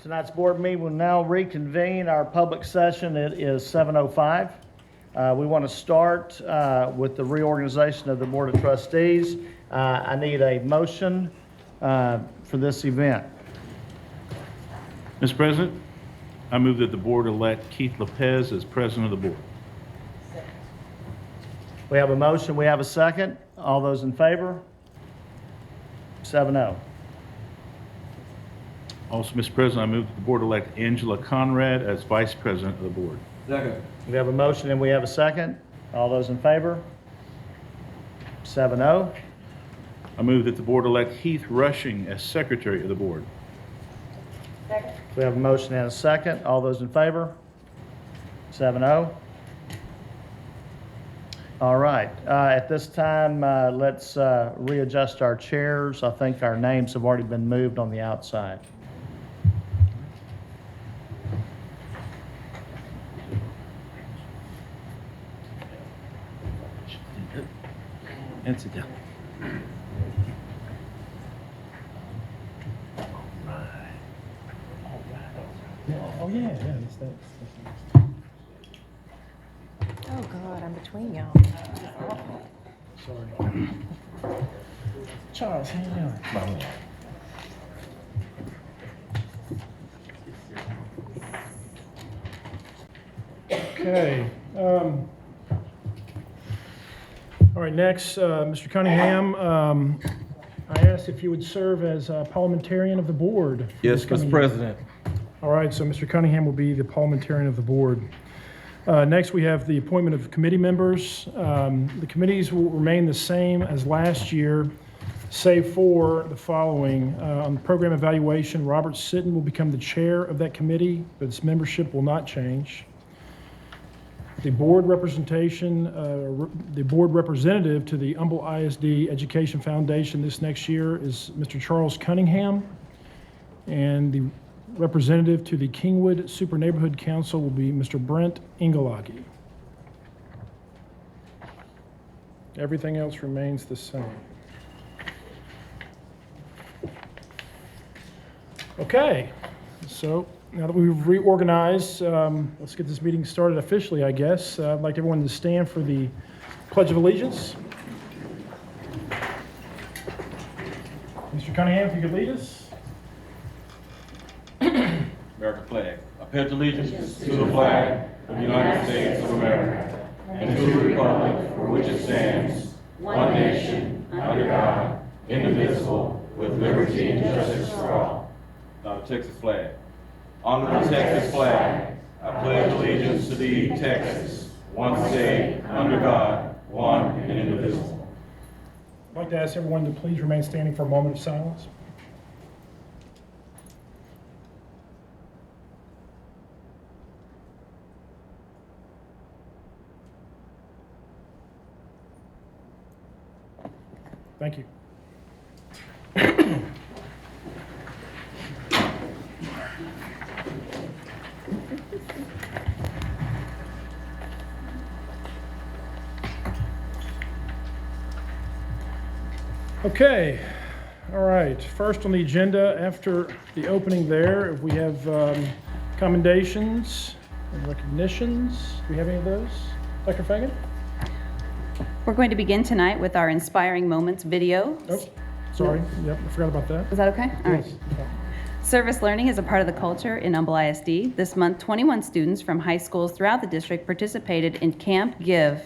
Tonight's board meeting will now reconvene our public session. It is 7:05. We want to start with the reorganization of the Board of Trustees. I need a motion for this event. Mr. President, I move that the board elect Keith Lopez as president of the board. We have a motion. We have a second. All those in favor? 7-0. Also, Mr. President, I move that the board elect Angela Conrad as vice president of the board. Second. We have a motion and we have a second. All those in favor? 7-0. I move that the board elect Heath Rushing as secretary of the board. Second. We have a motion and a second. All those in favor? 7-0. All right. At this time, let's readjust our chairs. I think our names have already been moved on the outside. And sit down. Oh, yeah. Oh, God, I'm between y'all. Sorry. Charles, how you doing? Okay. All right, next, Mr. Cunningham, I asked if you would serve as parliamentarian of the board. Yes, Mr. President. All right, so Mr. Cunningham will be the parliamentarian of the board. Next, we have the appointment of committee members. The committees will remain the same as last year, save for the following. On program evaluation, Robert Sitton will become the chair of that committee, but its membership will not change. The board representation, the board representative to the Humble ISD Education Foundation this next year is Mr. Charles Cunningham, and the representative to the Kingwood Super Neighborhood Council will be Mr. Brent Ingelagi. Everything else remains the same. Okay, so now that we've reorganized, let's get this meeting started officially, I guess. I'd like everyone to stand for the Pledge of Allegiance. Mr. Cunningham, if you could lead us. American flag. I pledge allegiance to the flag of the United States of America and to the republic for which it stands, one nation, under God, indivisible, with liberty and justice for all. Now the Texas flag. Under the Texas flag, I pledge allegiance to thee, Texas, one state, under God, one and indivisible. I'd like to ask everyone to please remain standing for a moment of silence. Thank you. Okay, all right. First on the agenda, after the opening there, we have commendations and recognitions. Do we have any of those? Dr. Fagan? We're going to begin tonight with our Inspiring Moments video. Oh, sorry. Yep, I forgot about that. Is that okay? All right. Yes. Service learning is a part of the culture in Humble ISD. This month, 21 students from high schools throughout the district participated in Camp Give.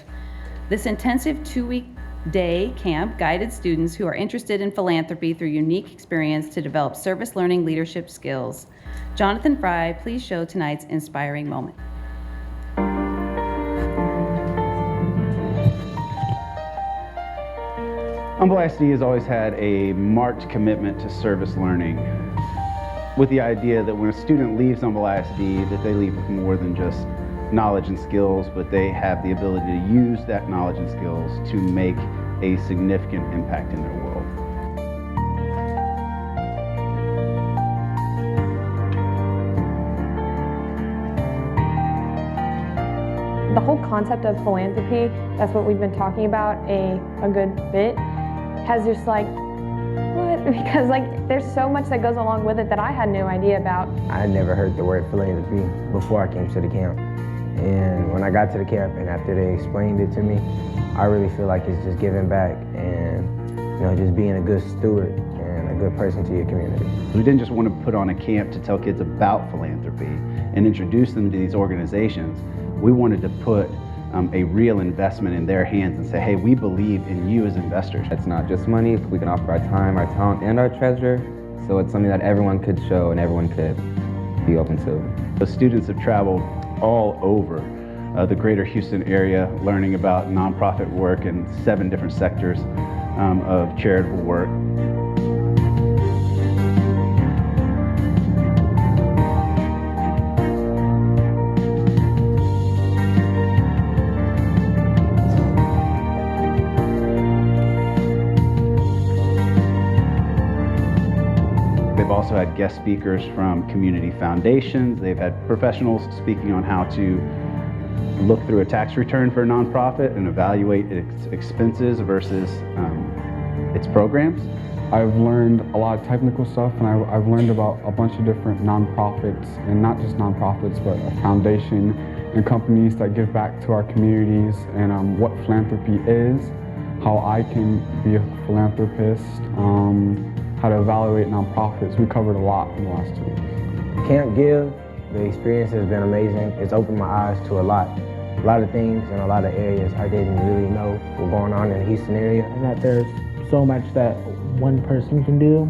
This intensive 2-week-day camp guided students who are interested in philanthropy through unique experience to develop service learning leadership skills. Jonathan Fry, please show tonight's inspiring moment. Humble ISD has always had a marked commitment to service learning, with the idea that when a student leaves Humble ISD, that they leave with more than just knowledge and skills, but they have the ability to use that knowledge and skills to make a significant impact in their world. The whole concept of philanthropy, that's what we've been talking about a good bit, has just like, what? it because like there's so much that goes along with it that I had no idea about. I had never heard the word philanthropy before I came to the camp. And when I got to the camp and after they explained it to me, I really feel like it's just giving back and, you know, just being a good steward and a good person to your community. We didn't just want to put on a camp to tell kids about philanthropy and introduce them to these organizations. We wanted to put a real investment in their hands and say, hey, we believe in you as investors. It's not just money. We can offer our time, our talent, and our treasure. So it's something that everyone could show and everyone could be open to. The students have traveled all over the greater Houston area, learning about nonprofit work in 7 different sectors of charitable work. They've also had guest speakers from community foundations. They've had professionals speaking on how to look through a tax return for a nonprofit and evaluate its expenses versus its programs. I've learned a lot of technical stuff, and I've learned about a bunch of different nonprofits, and not just nonprofits, but a foundation and companies that give back to our communities, and what philanthropy is, how I can be a philanthropist, how to evaluate nonprofits. We covered a lot in the last 2 weeks. Camp Give, the experience has been amazing. It's opened my eyes to a lot of things in a lot of areas I didn't really know were going on in the Houston area. And that there's so much that one person can do.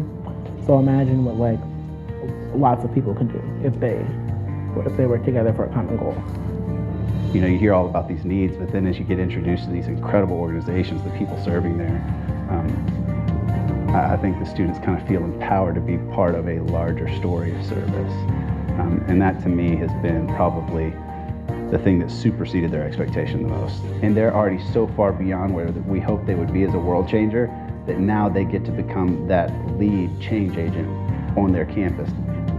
So imagine what like lots of people could do if they were together for a common goal. You know, you hear all about these needs, but then as you get introduced to these incredible organizations, the people serving there, I think the students kind of feel empowered to be part of a larger story of service. And that to me has been probably the thing that superseded their expectation the most. And they're already so far beyond where we hoped they would be as a world changer that now they get to become that lead change agent on their campus.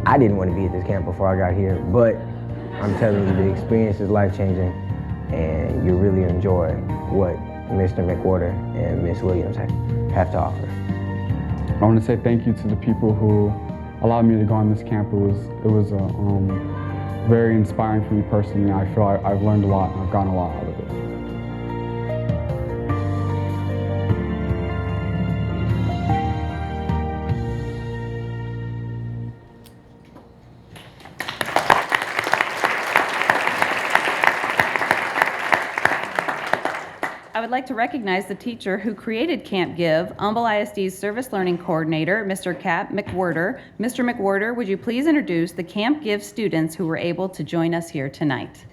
I didn't want to be at this camp before I got here, but I'm telling you, the experience is life-changing, and you really enjoy what Mr. McWhorter and Ms. Williams have to offer. I want to say thank you to the people who allowed me to go on this camp. It was very inspiring for me personally. I feel I've learned a lot and I've gotten a lot out of it. I would like to recognize the teacher who created Camp Give, Humble ISD's Service Learning Coordinator, Mr. Cap McWhorter. Mr. McWhorter, would you please introduce the Camp Give students who were able to join us here tonight?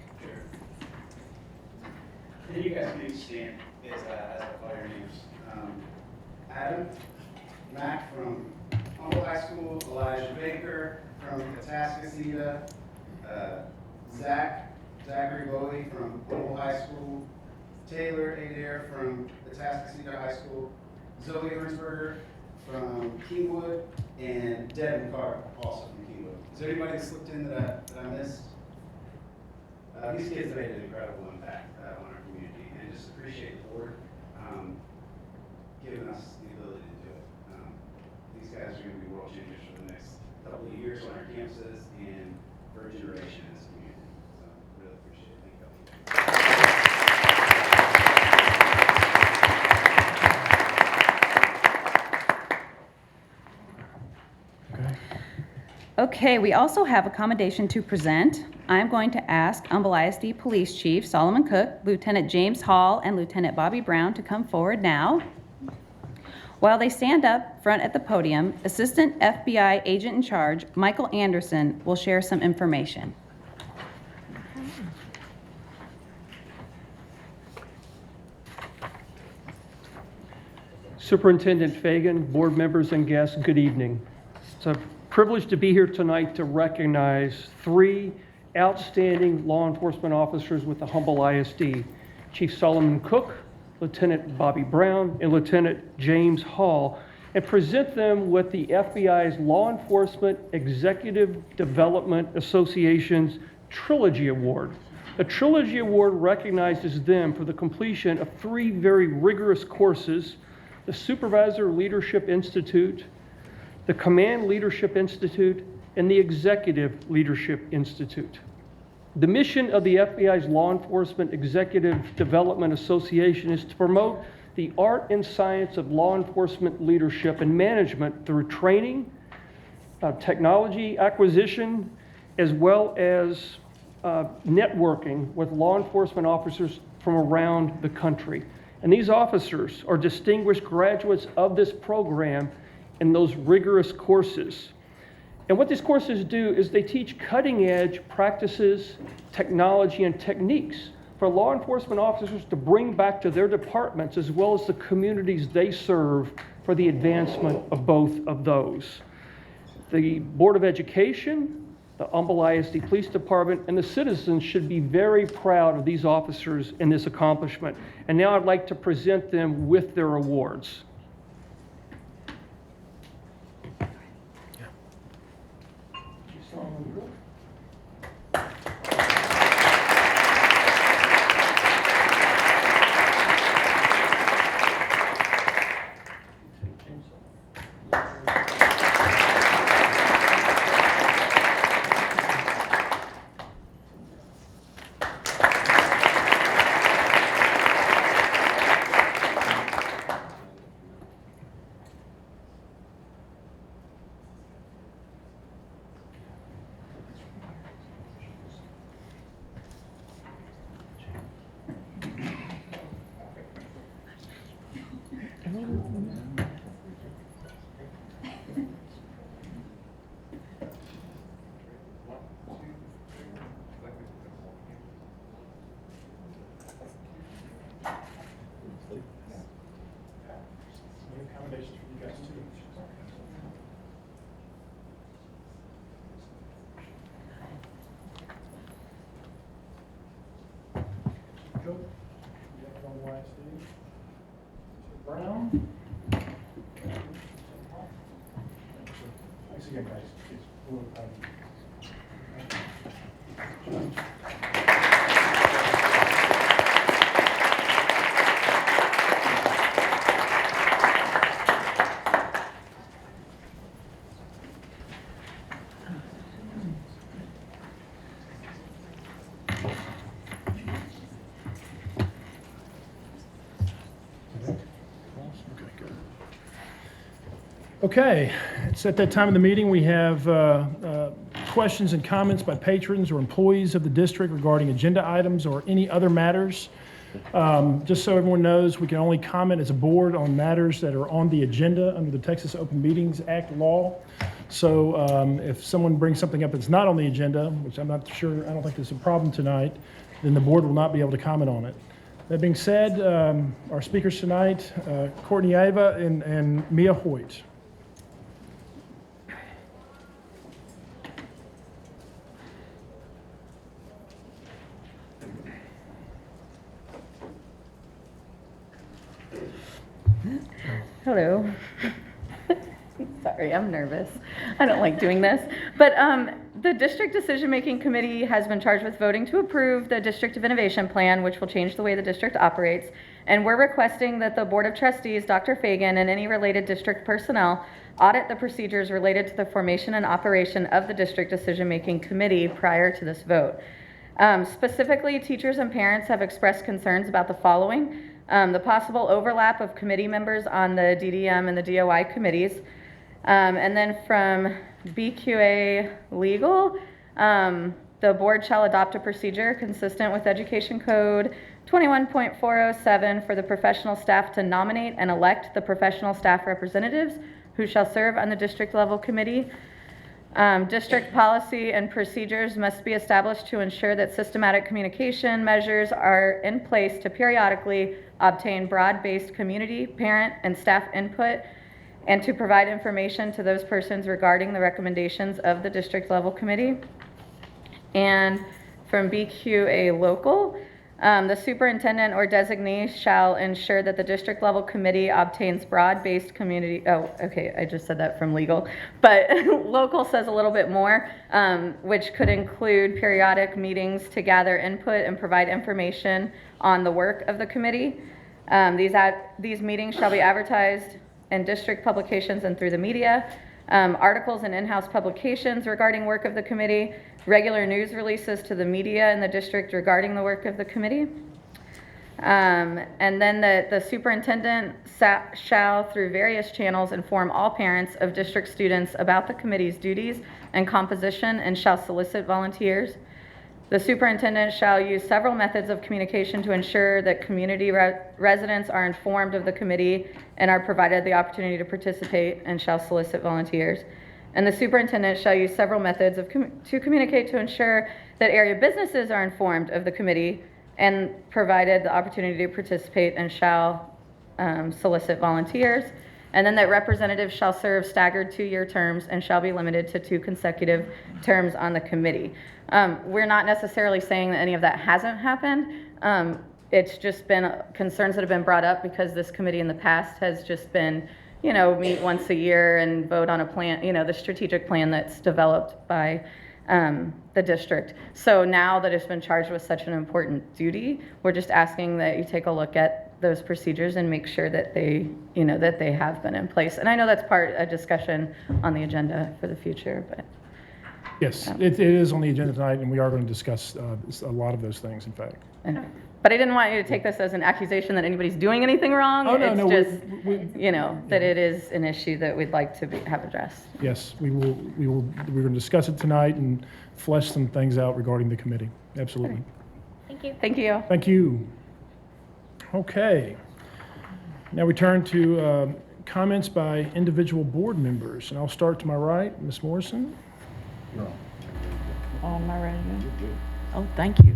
And you guys can stand as I call your names. Adam Mack from Humble High School, Elijah Baker from Atascocita, Zachary Bowley from Humble High School, Taylor Adair from Atascocita High School, Zoe Ernsberger from Kingwood, and Devin Carr also from Kingwood. Is there anybody that slipped in that I missed? These kids have made an incredible impact on our community, and just appreciate the board giving us the ability to do it. These guys are going to be world changers for the next couple of years on our campuses and for a generation in this community. So really appreciate it. Thank you. Okay, we also have a commendation to present. I'm going to ask Humble ISD Police Chief Solomon Cook, Lieutenant James Hall, and Lieutenant Bobby Brown to come forward now. While they stand up front at the podium, Assistant FBI Agent in Charge, Michael Anderson, will share some information. Superintendent Fagan, board members and guests, good evening. It's a privilege to be here tonight to recognize 3 outstanding law enforcement officers with the Humble ISD, Chief Solomon Cook, Lieutenant Bobby Brown, and Lieutenant James Hall, and present them with the FBI's Law Enforcement Executive Development Association's Trilogy Award. The Trilogy Award recognizes them for the completion of 3 very rigorous courses: the Supervisor Leadership Institute, the Command Leadership Institute, and the Executive Leadership Institute. The mission of the FBI's Law Enforcement Executive Development Association is to promote the art and science of law enforcement leadership and management through training, technology acquisition, as well as networking with law enforcement officers from around the country. And these officers are distinguished graduates of this program in those rigorous courses. And what these courses do is they teach cutting-edge practices, technology, and techniques for law enforcement officers to bring back to their departments as well as the communities they serve for the advancement of both of those. The Board of Education, the Humble ISD Police Department, and the citizens should be very proud of these officers and this accomplishment. And now I'd like to present them with their awards. Brown. Thanks again, guys. Okay, it's at that time of the meeting, we have questions and comments by patrons or employees of the district regarding agenda items or any other matters. Just so everyone knows, we can only comment as a board on matters that are on the agenda under the Texas Open Meetings Act law. So if someone brings something up that's not on the agenda, which I'm not sure, I don't think there's a problem tonight, then the board will not be able to comment on it. That being said, our speakers tonight, Courtney Ava and Mia Hoyt. Hello. Sorry, I'm nervous. I don't like doing this. But the District Decision-Making Committee has been charged with voting to approve the District of Innovation Plan, which will change the way the district operates. And we're requesting that the Board of Trustees, Dr. Fagan, and any related district personnel audit the procedures related to the formation and operation of the District Decision-Making Committee prior to this vote. Specifically, teachers and parents have expressed concerns about the following. The possible overlap of committee members on the DDM and the DOI committees. And then from BQA Legal, the board shall adopt a procedure consistent with Education Code 21.407 for the professional staff to nominate and elect the professional staff representatives who shall serve on the district level committee. District policy and procedures must be established to ensure that systematic communication measures are in place to periodically obtain broad-based community, parent, and staff input, and to provide information to those persons regarding the recommendations of the district level committee. And from BQA Local, the superintendent or designee shall ensure that the district level committee obtains broad-based community, I just said that from legal, but local says a little bit more, which could include periodic meetings to gather input and provide information on the work of the committee. These meetings shall be advertised in district publications and through the media. Articles and in-house publications regarding work of the committee, regular news releases to the media in the district regarding the work of the committee. And then the superintendent shall, through various channels, inform all parents of district students about the committee's duties and composition and shall solicit volunteers. The superintendent shall use several methods of communication to ensure that community residents are informed of the committee and are provided the opportunity to participate and shall solicit volunteers. And the superintendent shall use several methods to communicate to ensure that area businesses are informed of the committee and provided the opportunity to participate and shall solicit volunteers. And then that representatives shall serve staggered 2-year terms and shall be limited to 2 consecutive terms on the committee. We're not necessarily saying that any of that hasn't happened. It's just been concerns that have been brought up because this committee in the past has just been, meet once a year and vote on a plan, the strategic plan that's developed by the district. So now that it's been charged with such an important duty, we're just asking that you take a look at those procedures and make sure that they, that they have been in place. And I know that's part a discussion on the agenda for the future, but. Yes, it is on the agenda tonight, and we are going to discuss a lot of those things, in fact. But I didn't want you to take this as an accusation that anybody's doing anything wrong. Oh, no, it's no, just, that it is an issue that we'd like to have addressed. Yes, we're going to discuss it tonight and flesh some things out regarding the committee. Absolutely. Thank you. Thank you. Thank you. Okay. Now we turn to comments by individual board members, and I'll start to my right, Ms. Morrison. Am I ready? Oh, thank you.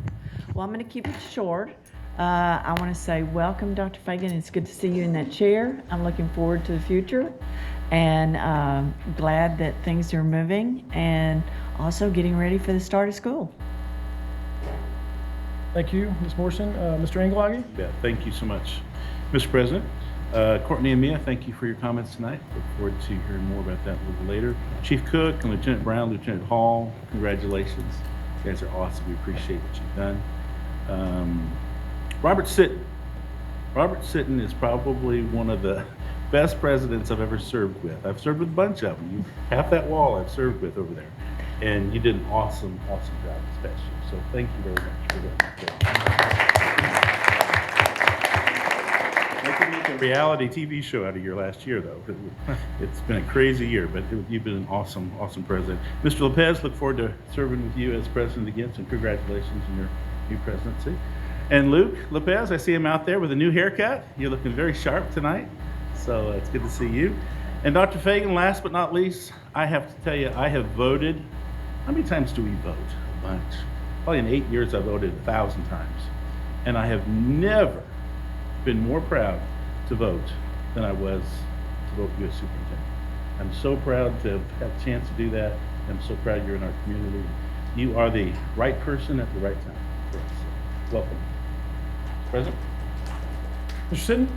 Well, I'm going to keep it short. I want to say welcome, Dr. Fagan. It's good to see you in that chair. I'm looking forward to the future and glad that things are moving and also getting ready for the start of school. Thank you, Ms. Morrison. Mr. Anglagi? Yeah, thank you so much, Mr. President. Courtney and Mia, thank you for your comments tonight. Look forward to hearing more about that a little later. Chief Cook and Lieutenant Brown, Lieutenant Hall, congratulations. You guys are awesome. We appreciate what you've done. Robert Sitton is probably one of the best presidents I've ever served with. I've served with a bunch of them. Half that wall I've served with over there. And you did an awesome, awesome job this past year. So thank you very much for that. Make a reality TV show out of your last year, though. It's been a crazy year, but you've been an awesome, awesome president. Mr. Lopez, look forward to serving with you as president again, and congratulations on your new presidency. And Luke Lopez, I see him out there with a new haircut. You're looking very sharp tonight, so it's good to see you. And Dr. Fagan, last but not least, I have to tell you, I have voted. How many times do we vote? A bunch. Probably in 8 years, I voted 1,000 times. And I have never been more proud to vote than I was to vote you as superintendent. I'm so proud to have had a chance to do that. I'm so proud you're in our community. You are the right person at the right time for us. So, welcome. President? Mr. Sitton?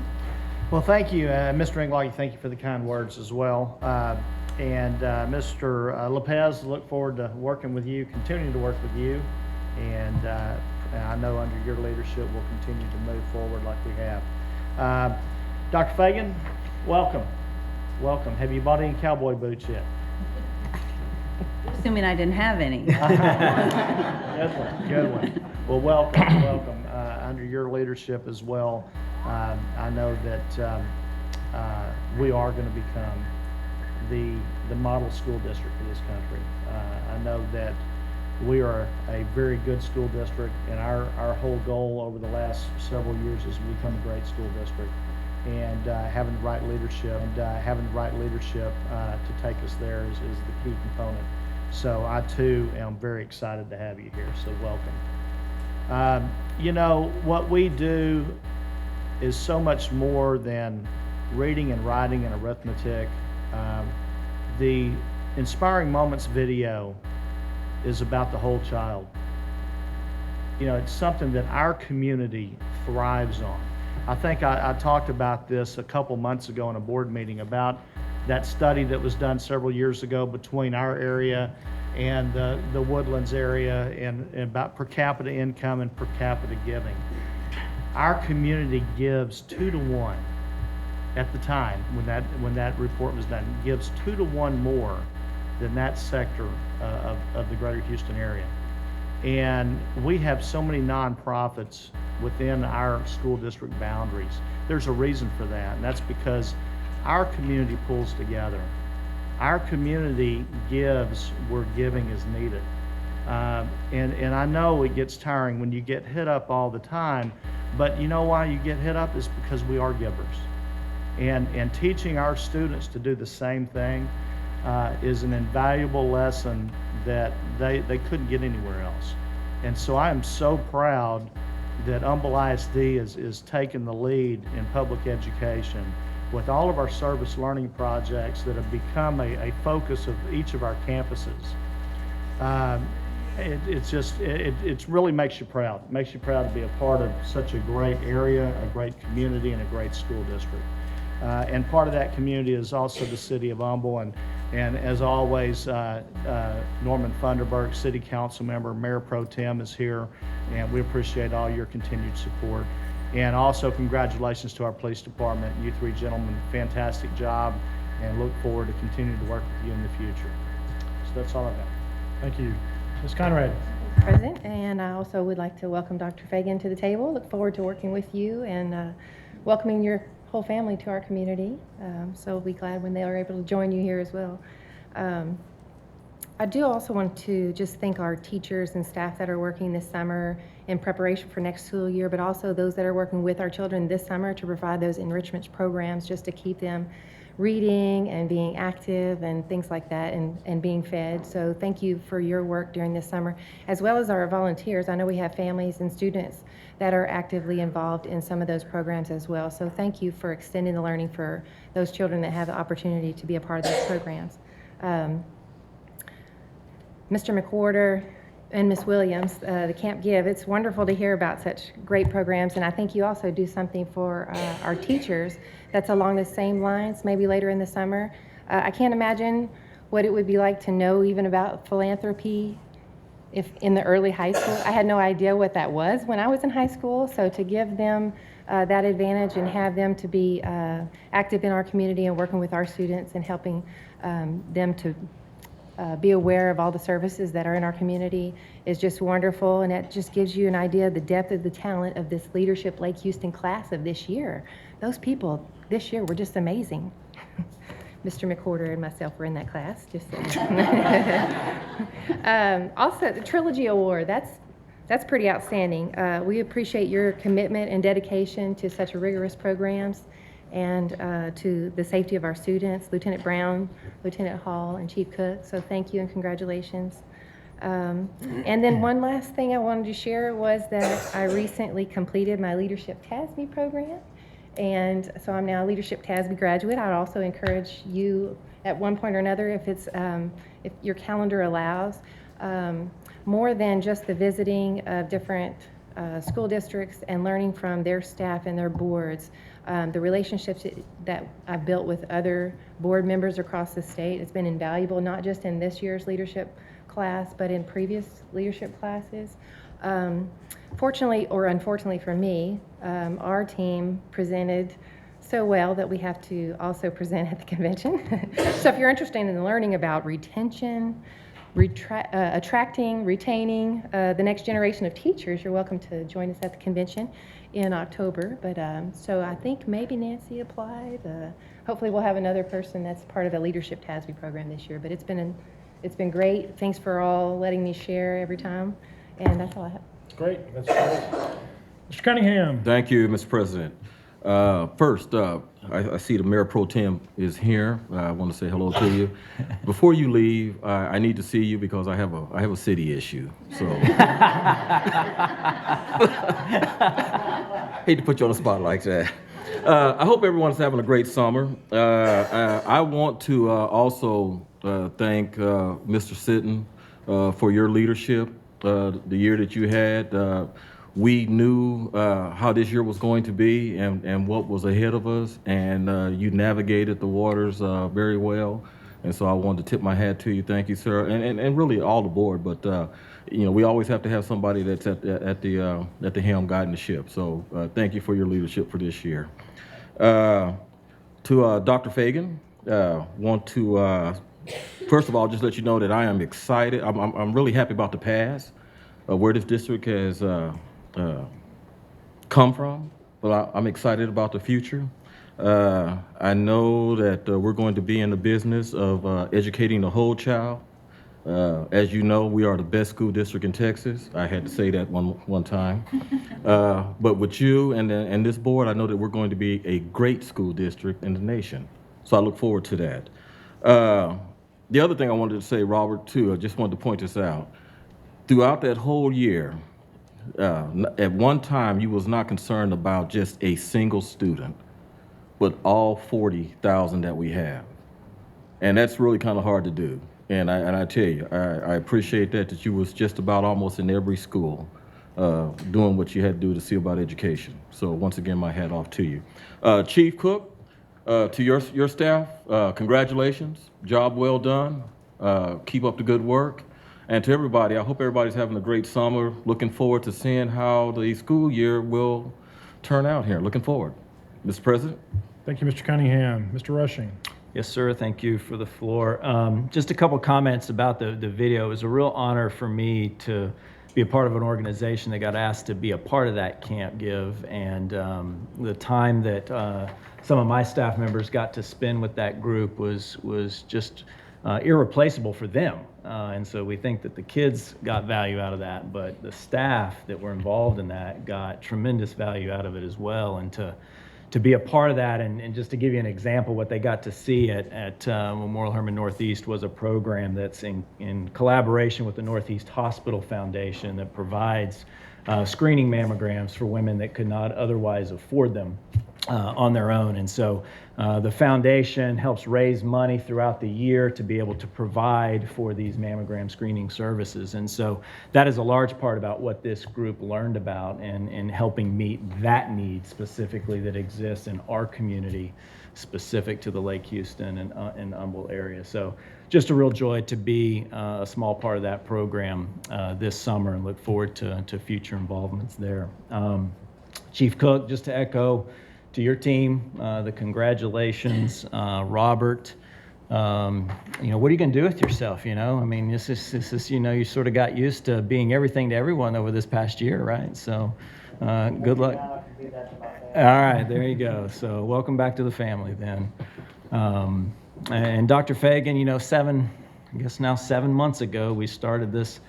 Well, thank you, Mr. Anglagi. Thank you for the kind words as well. And Mr. Lopez, look forward to working with you, continuing to work with you. And I know under your leadership, we'll continue to move forward like we have. Dr. Fagan, welcome. Welcome. Have you bought any cowboy boots yet? Assuming I didn't have any. Good one. Good one. Well, welcome. Welcome. Under your leadership as well, I know that we are going to become the model school district for this country. I know that we are a very good school district, and our whole goal over the last several years is to become a great school district. And having the right leadership to take us there is the key component. So I too am very excited to have you here. So welcome. You know, what we do is so much more than reading and writing and arithmetic. The Inspiring Moments video is about the whole child. You know, it's something that our community thrives on. I think I talked about this a couple months ago in a board meeting about that study that was done several years ago between our area and the Woodlands area and about per capita income and per capita giving. Our community gives 2 to 1 at the time when that report was done, gives 2 to 1 more than that sector of the greater Houston area. And we have so many nonprofits within our school district boundaries. There's a reason for that, and that's because our community pulls together. Our community gives where giving is needed. And I know it gets tiring when you get hit up all the time, but you know why you get hit up is because we are givers. And teaching our students to do the same thing is an invaluable lesson that they couldn't get anywhere else. And so I am so proud that Humble ISD is taking the lead in public education with all of our service learning projects that have become a focus of each of our campuses. It really makes you proud. It makes you proud to be a part of such a great area, a great community, and a great school district. And part of that community is also the city of Humble, and as always, Norman Funderburk, City Council member, Mayor Pro Tem is here, and we appreciate all your continued support. And also congratulations to our police department. You three gentlemen, fantastic job, and look forward to continuing to work with you in the future. So that's all I've got. Thank you. Ms. Conrad. President, and I also would like to welcome Dr. Fagan to the table. Look forward to working with you and welcoming your whole family to our community. So we'll be glad when they are able to join you here as well. I do also want to just thank our teachers and staff that are working this summer in preparation for next school year, but also those that are working with our children this summer to provide those enrichment programs just to keep them reading and being active and things like that, and being fed. So thank you for your work during this summer, as well as our volunteers. I know we have families and students that are actively involved in some of those programs as well. So thank you for extending the learning for those children that have the opportunity to be a part of those programs. Mr. McWhorter and Ms. Williams, the Camp Give, it's wonderful to hear about such great programs, and I think you also do something for our teachers that's along the same lines, maybe later in the summer. I can't imagine what it would be like to know even about philanthropy if in the early high school. I had no idea what that was when I was in high school, so to give them that advantage and have them to be active in our community and working with our students and helping them to be aware of all the services that are in our community is just wonderful, and it just gives you an idea of the depth of the talent of this Leadership Lake Houston class of this year. Those people this year were just amazing. Mr. McWhorter and myself were in that class, just saying. Also, the Trilogy Award, that's pretty outstanding. We appreciate your commitment and dedication to such rigorous programs and to the safety of our students, Lieutenant Brown, Lieutenant Hall, and Chief Cook. So thank you and congratulations. And then one last thing I wanted to share was that I recently completed my Leadership TASB program. And so I'm now a Leadership TASB graduate. I'd also encourage you at one point or another, if your calendar allows, more than just the visiting of different school districts and learning from their staff and their boards. The relationships that I've built with other board members across the state, it's been invaluable, not just in this year's leadership class, but in previous leadership classes. Fortunately or unfortunately for me, our team presented so well that we have to also present at the convention. So if you're interested in learning about retention, attracting, retaining the next generation of teachers, you're welcome to join us at the convention in October. But so I think maybe Nancy applied. Hopefully we'll have another person that's part of the Leadership TASB program this year. But it's been great. Thanks for all letting me share every time. And that's all I have. Great. That's great. Mr. Cunningham. Thank you, Mr. President. First, I see the Mayor Pro Tem is here. I want to say hello to you. Before you leave, I need to see you because I have a city issue. So, hate to put you on the spot like that. I hope everyone's having a great summer. I want to also thank Mr. Sitton for your leadership. The year that you had, we knew how this year was going to be and what was ahead of us, and you navigated the waters very well. And so I wanted to tip my hat to you. Thank you, sir, and really all the board. But we always have to have somebody that's at the helm guiding the ship. So thank you for your leadership for this year. To Dr. Fagan, want to first of all just let you know that I am excited. I'm really happy about the past, where this district has come from, but I'm excited about the future. I know that we're going to be in the business of educating the whole child. As you know, we are the best school district in Texas. I had to say that one time. But with you and this board, I know that we're going to be a great school district in the nation. So I look forward to that. The other thing I wanted to say, Robert, too, I just wanted to point this out. Throughout that whole year, at one time, you was not concerned about just a single student, but all 40,000 that we have. And that's really kind of hard to do. And I tell you, I appreciate that you was just about almost in every school doing what you had to do to see about education. So once again, my hat off to you. Chief Cook, to your staff, congratulations, job well done. Keep up the good work. And to everybody, I hope everybody's having a great summer. Looking forward to seeing how the school year will turn out here. Looking forward. Mr. President. Thank you, Mr. Cunningham. Mr. Rushing. Yes, sir. Thank you for the floor. Just a couple comments about the video. It was a real honor for me to be a part of an organization that got asked to be a part of that Camp Give, and the time that some of my staff members got to spend with that group was just irreplaceable for them. And so we think that the kids got value out of that, but the staff that were involved in that got tremendous value out of it as well. And to be a part of that, and just to give you an example, what they got to see at Memorial Hermann Northeast was a program that's in collaboration with the Northeast Hospital Foundation that provides screening mammograms for women that could not otherwise afford them on their own. And so the foundation helps raise money throughout the year to be able to provide for these mammogram screening services. And so that is a large part about what this group learned about and helping meet that need specifically that exists in our community specific to the Lake Houston and Humboldt area. So just a real joy to be a small part of that program this summer, and look forward to future involvements there. Chief Cook, just to echo to your team, the congratulations, Robert. What are you going to do with yourself? I mean, this is, you sort of got used to being everything to everyone over this past year, right? So, good luck. All right, there you go. So, welcome back to the family then. And Dr. Fagan, I guess now 7 months ago, we started this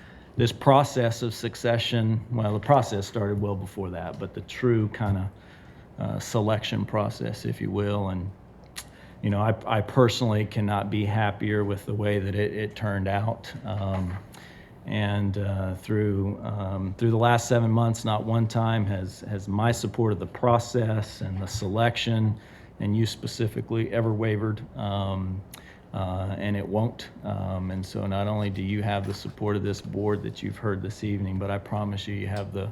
process of succession. Well, the process started well before that, but the true kind of selection process, if you will. And I personally cannot be happier with the way that it turned out. Through the last 7 months, not one time has my support of the process and the selection, and you specifically, ever wavered. And it won't. And so not only do you have the support of this board that you've heard this evening, but I promise you have the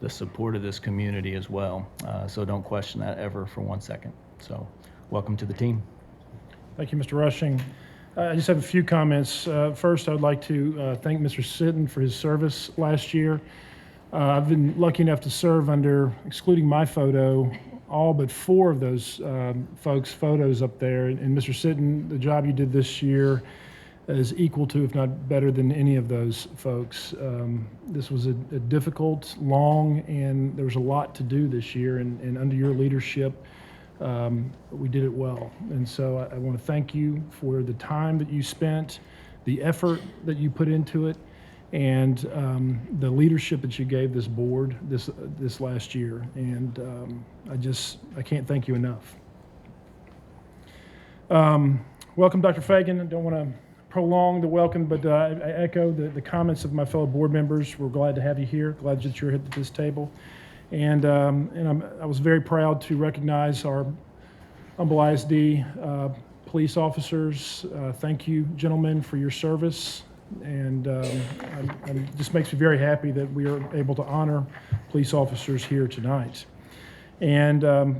support of this community as well. So don't question that ever for 1 second. So welcome to the team. Thank you, Mr. Rushing. I just have a few comments. First, I'd like to thank Mr. Sitton for his service last year. I've been lucky enough to serve under, excluding my photo, all but 4 of those folks' photos up there. And Mr. Sitton, the job you did this year is equal to, if not better than any of those folks. This was a difficult, long, and there was a lot to do this year, and under your leadership, we did it well. And so I want to thank you for the time that you spent, the effort that you put into it, and the leadership that you gave this board this last year. And I can't thank you enough. Welcome, Dr. Fagan. I don't want to prolong the welcome, but I echo the comments of my fellow board members. We're glad to have you here. Glad that you're at this table. And I was very proud to recognize our Humboldt ISD police officers. Thank you, gentlemen, for your service. And it just makes me very happy that we are able to honor police officers here tonight. And the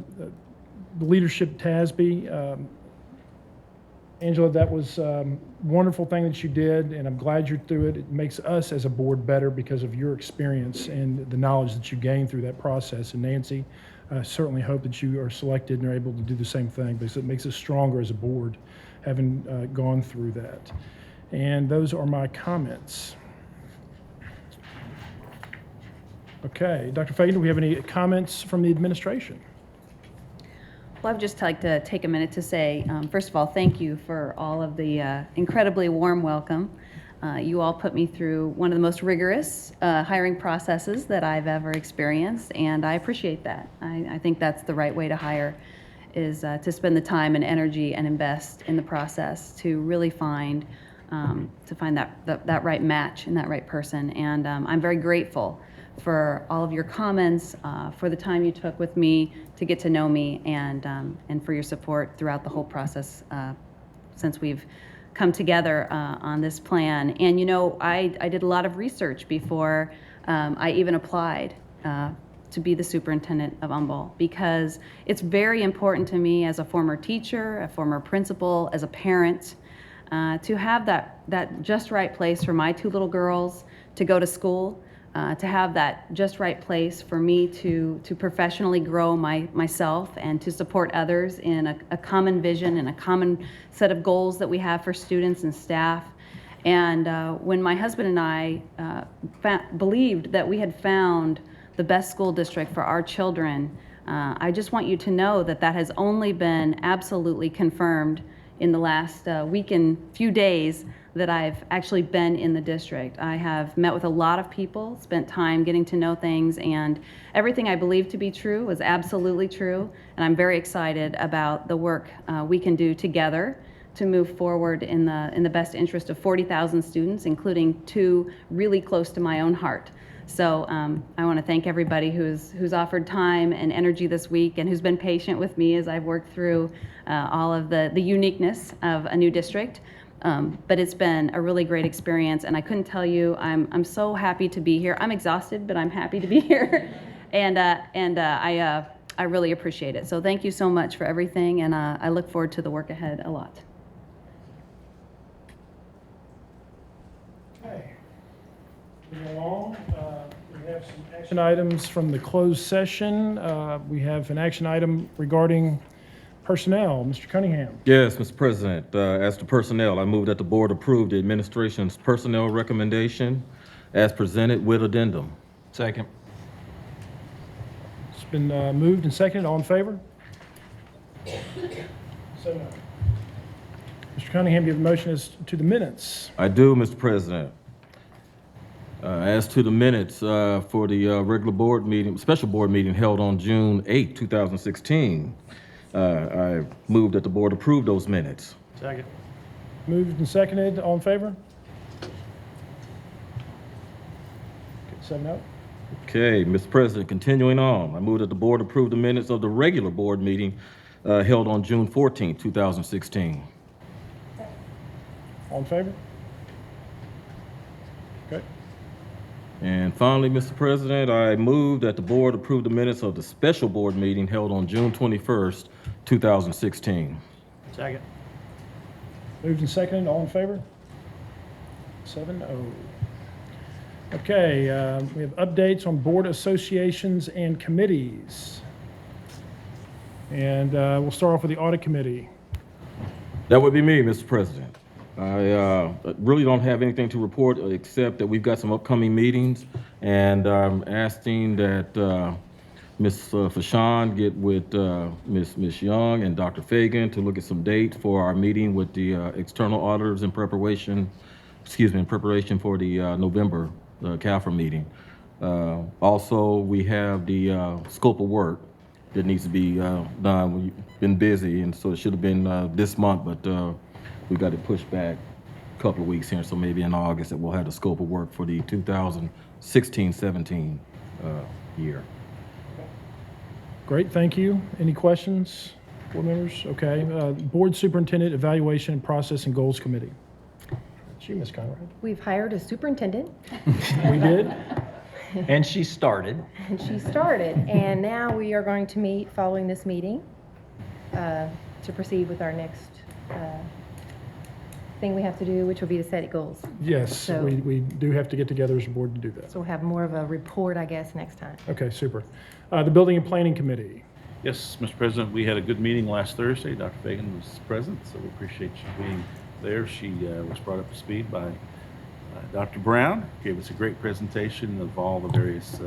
leadership, TASB, Angela, that was a wonderful thing that you did, and I'm glad you're through it. It makes us as a board better because of your experience and the knowledge that you gained through that process. And Nancy, I certainly hope that you are selected and are able to do the same thing, because it makes us stronger as a board, having gone through that. And those are my comments. Okay, Dr. Fagan, do we have any comments from the administration? Well, I would just like to take a minute to say, first of all, thank you for all of the incredibly warm welcome. You all put me through one of the most rigorous hiring processes that I've ever experienced, and I appreciate that. I think that's the right way to hire, is to spend the time and energy and invest in the process to really find that right match and that right person. And I'm very grateful for all of your comments, for the time you took with me to get to know me, and for your support throughout the whole process since we've come together on this plan. And you know, I did a lot of research before I even applied to be the superintendent of Humboldt, because it's very important to me as a former teacher, a former principal, as a parent, to have that just right place for my two little girls to go to school, to have that just right place for me to professionally grow myself and to support others in a common vision and a common set of goals that we have for students and staff. And when my husband and I believed that we had found the best school district for our children, I just want you to know that that has only been absolutely confirmed in the last week and few days that I've actually been in the district. I have met with a lot of people, spent time getting to know things, and everything I believed to be true was absolutely true. And I'm very excited about the work we can do together to move forward in the best interest of 40,000 students, including 2 really close to my own heart. So I want to thank everybody who's offered time and energy this week and who's been patient with me as I've worked through all of the uniqueness of a new district. But it's been a really great experience, and I couldn't tell you, I'm so happy to be here. I'm exhausted, but I'm happy to be here, and I really appreciate it. So thank you so much for everything, and I look forward to the work ahead a lot. Okay. Moving along, we have some action items from the closed session. We have an action item regarding personnel. Mr. Cunningham. Yes, Mr. President. As to personnel, I move that the board approve the administration's personnel recommendation as presented with addendum. Second. It's been moved and seconded. All in favor? 7-0. Mr. Cunningham, do you have a motion as to the minutes? I do, Mr. President. As to the minutes for the regular board meeting, special board meeting held on June 8, 2016, I move that the board approve those minutes. Second. Moved and seconded. All in favor? 7-0. Okay, Mr. President, continuing on, I move that the board approve the minutes of the regular board meeting held on June 14, 2016. All in favor? Okay. And finally, Mr. President, I move that the board approve the minutes of the special board meeting held on June 21st, 2016. Second. Moved and seconded. All in favor? 7-0. Okay, we have updates on board associations and committees. And we'll start off with the audit committee. That would be me, Mr. President. I really don't have anything to report except that we've got some upcoming meetings, and I'm asking that Ms. Fashawn get with Ms. Young and Dr. Fagan to look at some dates for our meeting with the external auditors in preparation for the November CAFRA meeting. Also, we have the scope of work that needs to be done. We've been busy, and so it should have been this month, but we got it pushed back a couple of weeks here, so maybe in August that we'll have the scope of work for the 2016-17 year. Great, thank you. Any questions, board members? Okay, Board Superintendent Evaluation and Process and Goals Committee. That's you, Ms. Conrad. We've hired a superintendent. We did? And she started. And she started, and now we are going to meet following this meeting to proceed with our next thing we have to do, which will be to set goals. Yes, So- we do have to get together as a board to do that. So we'll have more of a report, I guess, next time. Okay, super. The Building and Planning Committee. Yes, Mr. President, we had a good meeting last Thursday. Dr. Fagan was present, so we appreciate you being there. She was brought up to speed by Dr. Brown, gave us a great presentation of all the various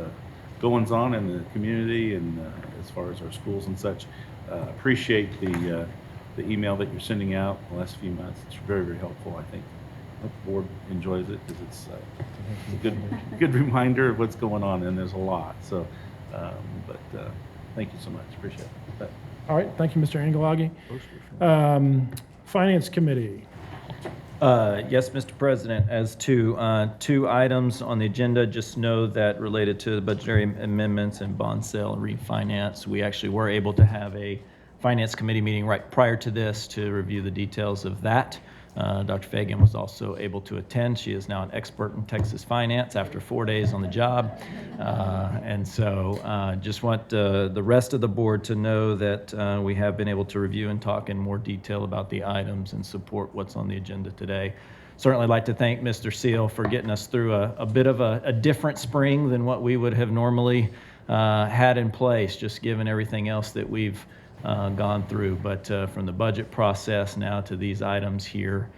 goings-on in the community and as far as our schools and such. Appreciate the email that you're sending out the last few months. It's very, very helpful, I think. Hope the board enjoys it because it's a good reminder of what's going on, and there's a lot. So, thank you so much. Appreciate it. All right, thank you, Mr. Angelagi. Finance Committee. Yes, Mr. President, as to two items on the agenda, just know that related to the budgetary amendments and bond sale and refinance, we actually were able to have a Finance Committee meeting right prior to this to review the details of that. Dr. Fagan was also able to attend. She is now an expert in Texas finance after 4 days on the job. And so just want the rest of the board to know that we have been able to review and talk in more detail about the items and support what's on the agenda today. Certainly like to thank Mr. Seal for getting us through a bit of a different spring than what we would have normally had in place, just given everything else that we've gone through. But from the budget process now to these items here,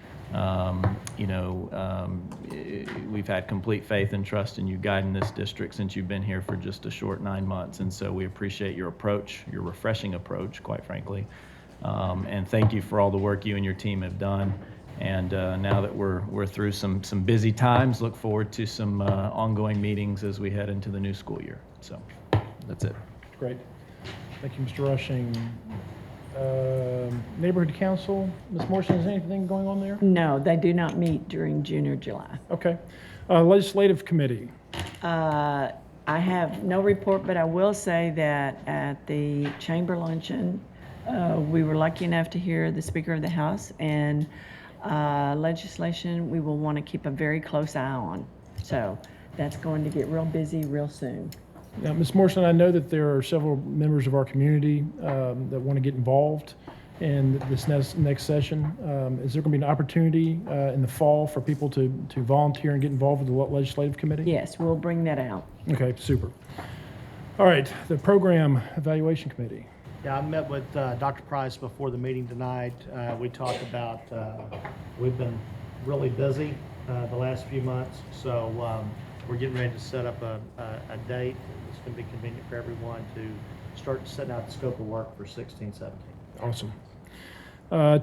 we've had complete faith and trust in you guiding this district since you've been here for just a short 9 months. And so we appreciate your approach, your refreshing approach, quite frankly. And thank you for all the work you and your team have done. And now that we're through some busy times, look forward to some ongoing meetings as we head into the new school year. So that's it. Great. Thank you, Mr. Rushing. Neighborhood Council, Ms. Morrison, is anything going on there? No, they do not meet during June or July. Okay. Legislative Committee. I have no report, but I will say that at the chamber luncheon, we were lucky enough to hear the Speaker of the House, and legislation we will want to keep a very close eye on. So that's going to get real busy real soon. Now, Ms. Morrison, I know that there are several members of our community that want to get involved in this next session. Is there going to be an opportunity in the fall for people to volunteer and get involved with the Legislative Committee? Yes, we'll bring that out. Okay, super. All right, the Program Evaluation Committee. Yeah, I met with Dr. Price before the meeting tonight. We talked about, we've been really busy the last few months, so we're getting ready to set up a date. It's going to be convenient for everyone to start setting out the scope of work for 16-17. Awesome.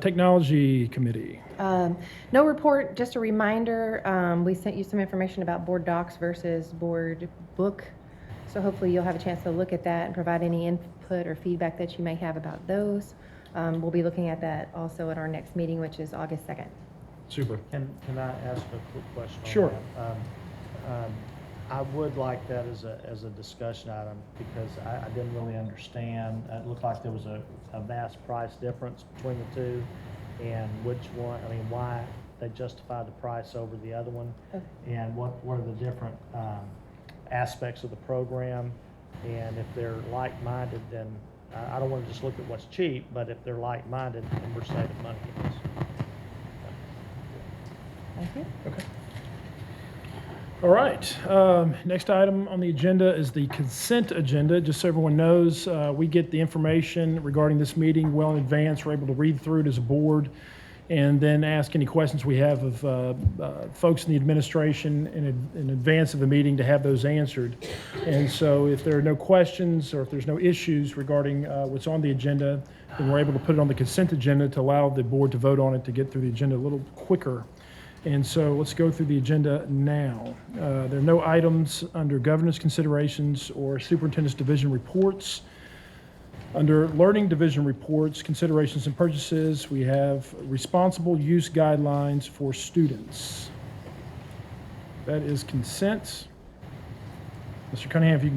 Technology Committee. No report, just a reminder. We sent you some information about board docs versus board book. So hopefully you'll have a chance to look at that and provide any input or feedback that you may have about those. We'll be looking at that also at our next meeting, which is August 2nd. Super. Can I ask a quick question? On Sure. that? I would like that as a discussion item because I didn't really understand. It looked like there was a vast price difference between the two, and which one, I mean, why they justified the price over the other one, Okay. and what are the different aspects of the program, and if they're like-minded, then I don't want to just look at what's cheap, but if they're like-minded, then we're saving money in this. Thank you. Okay. All right. Next item on the agenda is the consent agenda. Just so everyone knows, we get the information regarding this meeting well in advance. We're able to read through it as a board and then ask any questions we have of folks in the administration in advance of the meeting to have those answered. And so if there are no questions or if there's no issues regarding what's on the agenda, then we're able to put it on the consent agenda to allow the board to vote on it to get through the agenda a little quicker. And so let's go through the agenda now. There are no items under governance considerations or superintendent's division reports. Under learning division reports, considerations and purchases, we have responsible use guidelines for students. That is consent. Mr. Cunningham, if you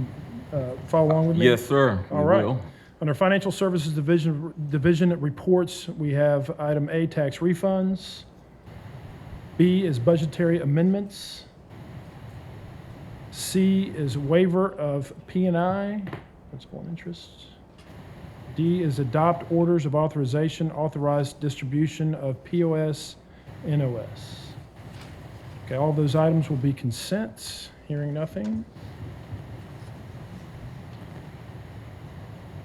can follow along with me. Yes, sir. All right. Under financial services division reports, we have item A, tax refunds. B is budgetary amendments. C is waiver of P&I, principal and interest. D is adopt orders of authorization, authorized distribution of POS NOS. Okay, all those items will be consent. Hearing nothing.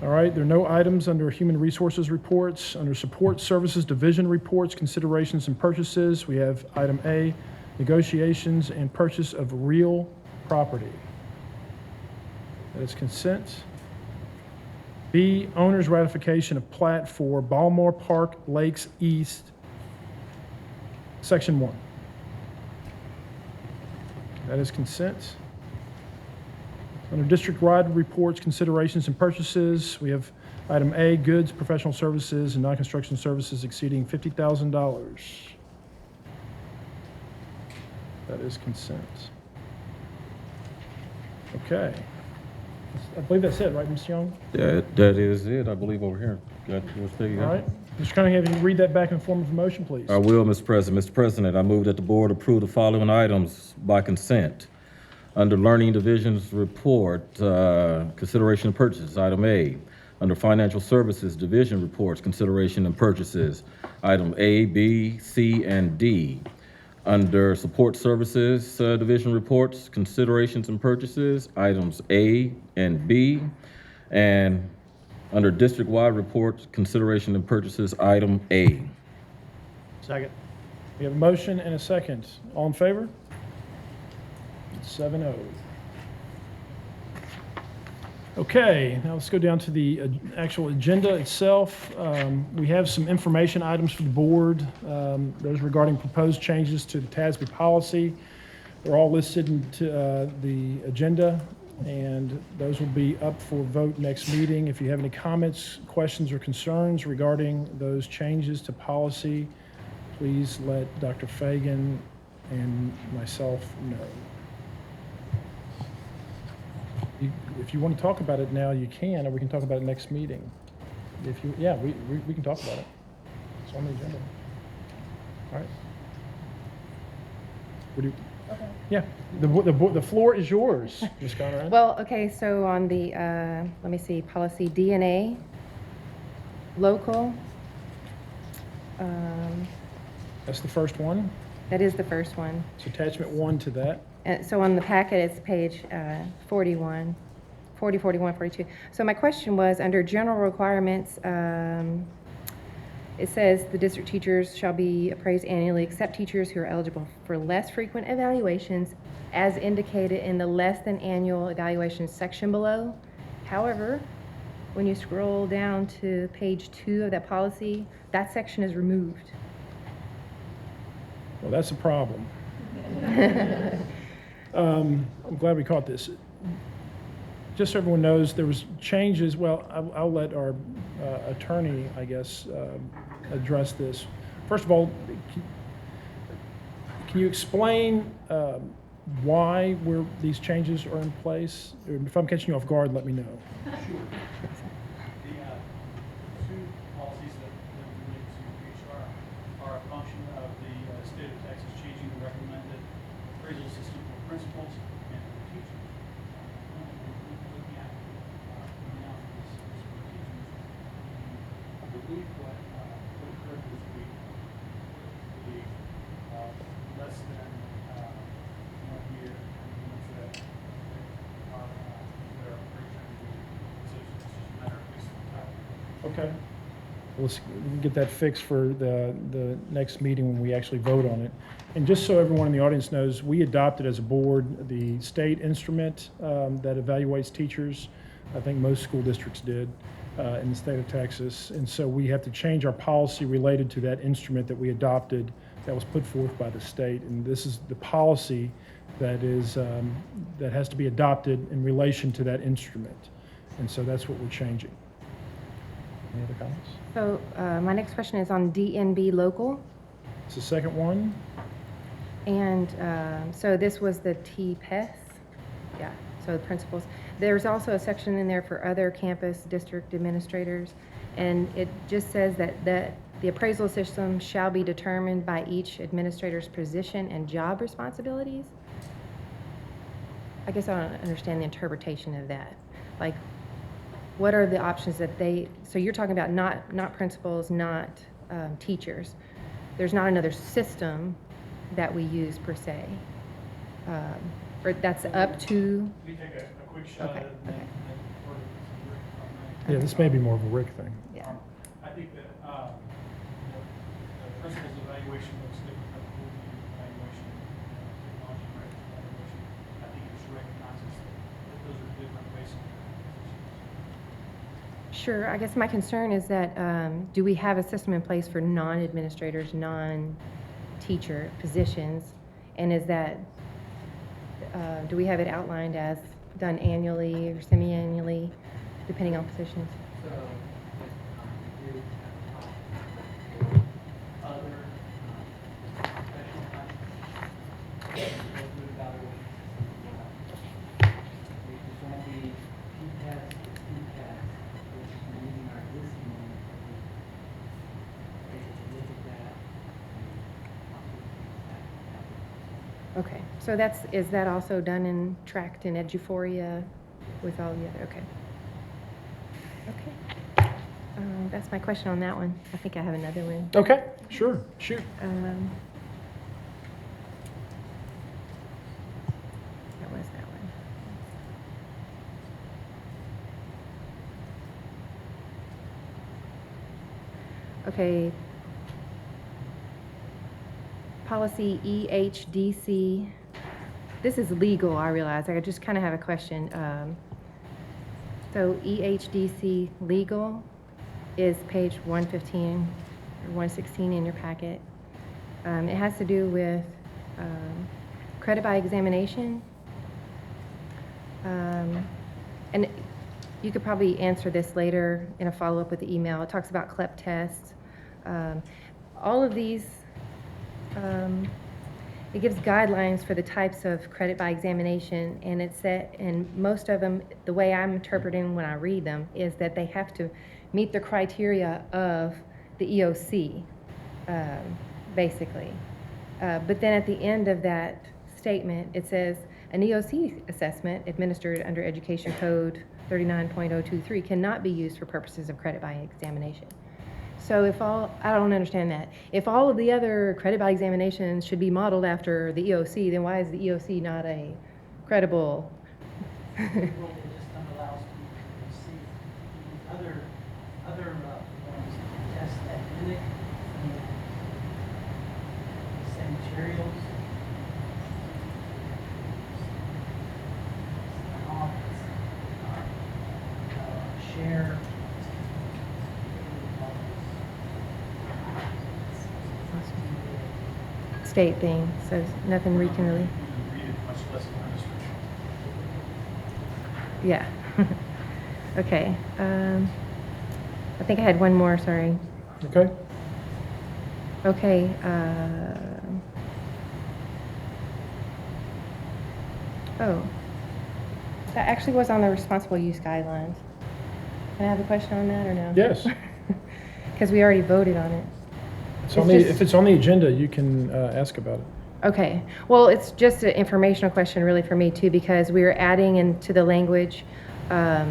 All right, there are no items under Human Resources reports. Under Support Services Division reports, considerations and purchases, we have item A, negotiations and purchase of real property. That is consent. B, owner's ratification of plat for Balmore Park Lakes East, Section 1. That is consent. Under district-wide reports, considerations and purchases, we have item A, goods, professional services, and non-construction services exceeding $50,000. That is consent. Okay. I believe that's it, right, Ms. Young? That is it, I believe, over here. Got your thing, All right. Mr. Cunningham, can you read that back in the form of a motion, please? I will, Mr. President. Mr. President, I move that the board approve the following items by consent. Under Learning Division's report, consideration of purchases, item A. Under Financial Services Division reports, consideration and purchases, item A, B, C, and D. Under Support Services Division reports, considerations and purchases, items A and B. And under District-wide reports, consideration and purchases, item A. Second. We have a motion and a second. All in favor? 7-0. Okay, now let's go down to the actual agenda itself. We have some information items for the board. Those regarding proposed changes to the TASB policy. They're all listed into the agenda, and those will be up for vote next meeting. If you have any comments, questions, or concerns regarding those changes to policy, please let Dr. Fagan and myself know. If you want to talk about it now, you can, or we can talk about it next meeting. If you, yeah, we can talk about it. It's on the agenda. All right. What do you? Okay. Yeah, the floor is yours, Ms. Conrad. Well, okay, so on the, let me see, policy DNA, local. That's the first one. That is the first one. It's attachment 1 to that. So on the packet, it's page 41, 40, 41, 42. So my question was, under general requirements, it says the district teachers shall be appraised annually, except teachers who are eligible for less frequent evaluations as indicated in the less than annual evaluations section below. However, when you scroll down to page 2 of that policy, that section is removed. Well, that's a problem. I'm glad we caught this. Just so everyone knows, there was changes. Well, I'll let our attorney, I guess, address this. First of all, can you explain why these changes are in place? If I'm catching you off guard, let me know. Sure. The two policies that relate to HR are a function of the state of Texas changing the recommended appraisal system for principals and for teachers. Looking at the analysis for teachers, I believe what occurred this week, the less than 1 year ones that are appraised. So it's just a matter of fixing the title. Okay. Let's get that fixed for the next meeting when we actually vote on it. And just so everyone in the audience knows, we adopted as a board the state instrument that evaluates teachers. I think most school districts did in the state of Texas. And so we have to change our policy related to that instrument that we adopted that was put forth by the state. And this is the policy that that has to be adopted in relation to that instrument. And so that's what we're changing. Any other comments? So my next question is on DNB local. It's the second one. And so this was the TPES. Yeah, so the principals. There's also a section in there for other campus district administrators. And it just says that the appraisal system shall be determined by each administrator's position and job responsibilities. I guess I don't understand the interpretation of that. Like, what are the options that so you're talking about not principals, not teachers. there's not another system that we use per se. Or that's up to, We take a quick shot Okay, at it and then further with Rick, if I may. Yeah, this may be more of a Rick thing. yeah. I think that, the principal's evaluation looks different than the board meeting evaluation, technology evaluation. I think it just recognizes that those are different basic positions. Sure, I guess my concern is that, do we have a system in place for non-administrators, non-teacher positions? And is that, do we have it outlined as done annually or semi-annually, depending on positions? Okay, so is that also done and tracked in Eduphoria with all the other, okay. Okay. That's my question on that one. I think I have another one. Okay, sure, shoot. That was that one. Okay. Policy EHDC. This is legal, I realize. I just kind of have a question. So EHDC legal is page 115 or 116 in your packet. It has to do with credit by examination. And you could probably answer this later in a follow-up with the email. It talks about CLEP tests. All of these, it gives guidelines for the types of credit by examination, and it's set, and most of them, the way I'm interpreting when I read them, is that they have to meet the criteria of the EOC, basically. But then at the end of that statement, it says, an EOC assessment administered under Education Code 39.023 cannot be used for purposes of credit by examination. So I don't understand that. If all of the other credit by examinations should be modeled after the EOC, then why is the EOC not a credible? It just allows people to see other ones test that mimic the same materials. Share. State thing, so nothing we can really. Read it much less administration. Yeah. Okay. I think I had one more, sorry. Okay. Okay. Oh. That actually was on the responsible use guidelines. Can I have a question on that or no? Yes. Because we already voted on it. If it's on the agenda, you can ask about it. Okay. Well, it's just an informational question really for me too, because we are adding into the language. I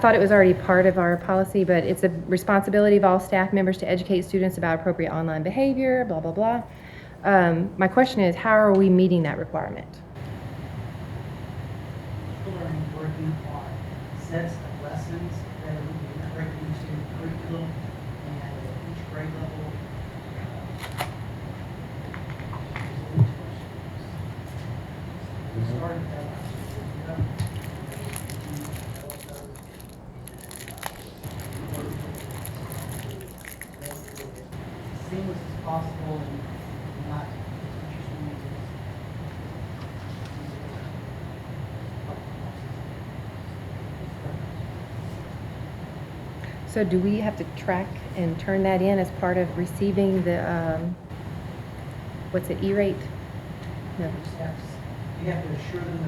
thought it was already part of our policy, but it's a responsibility of all staff members to educate students about appropriate online behavior, blah, blah, blah. My question is, how are we meeting that requirement? Learning working on sets of lessons that will be integrated into the curriculum and at each grade level. We started that last year. Seamless as possible and not So do we have to track and turn that in as part of receiving the, what's it, E-rate? No. steps. You have to assure them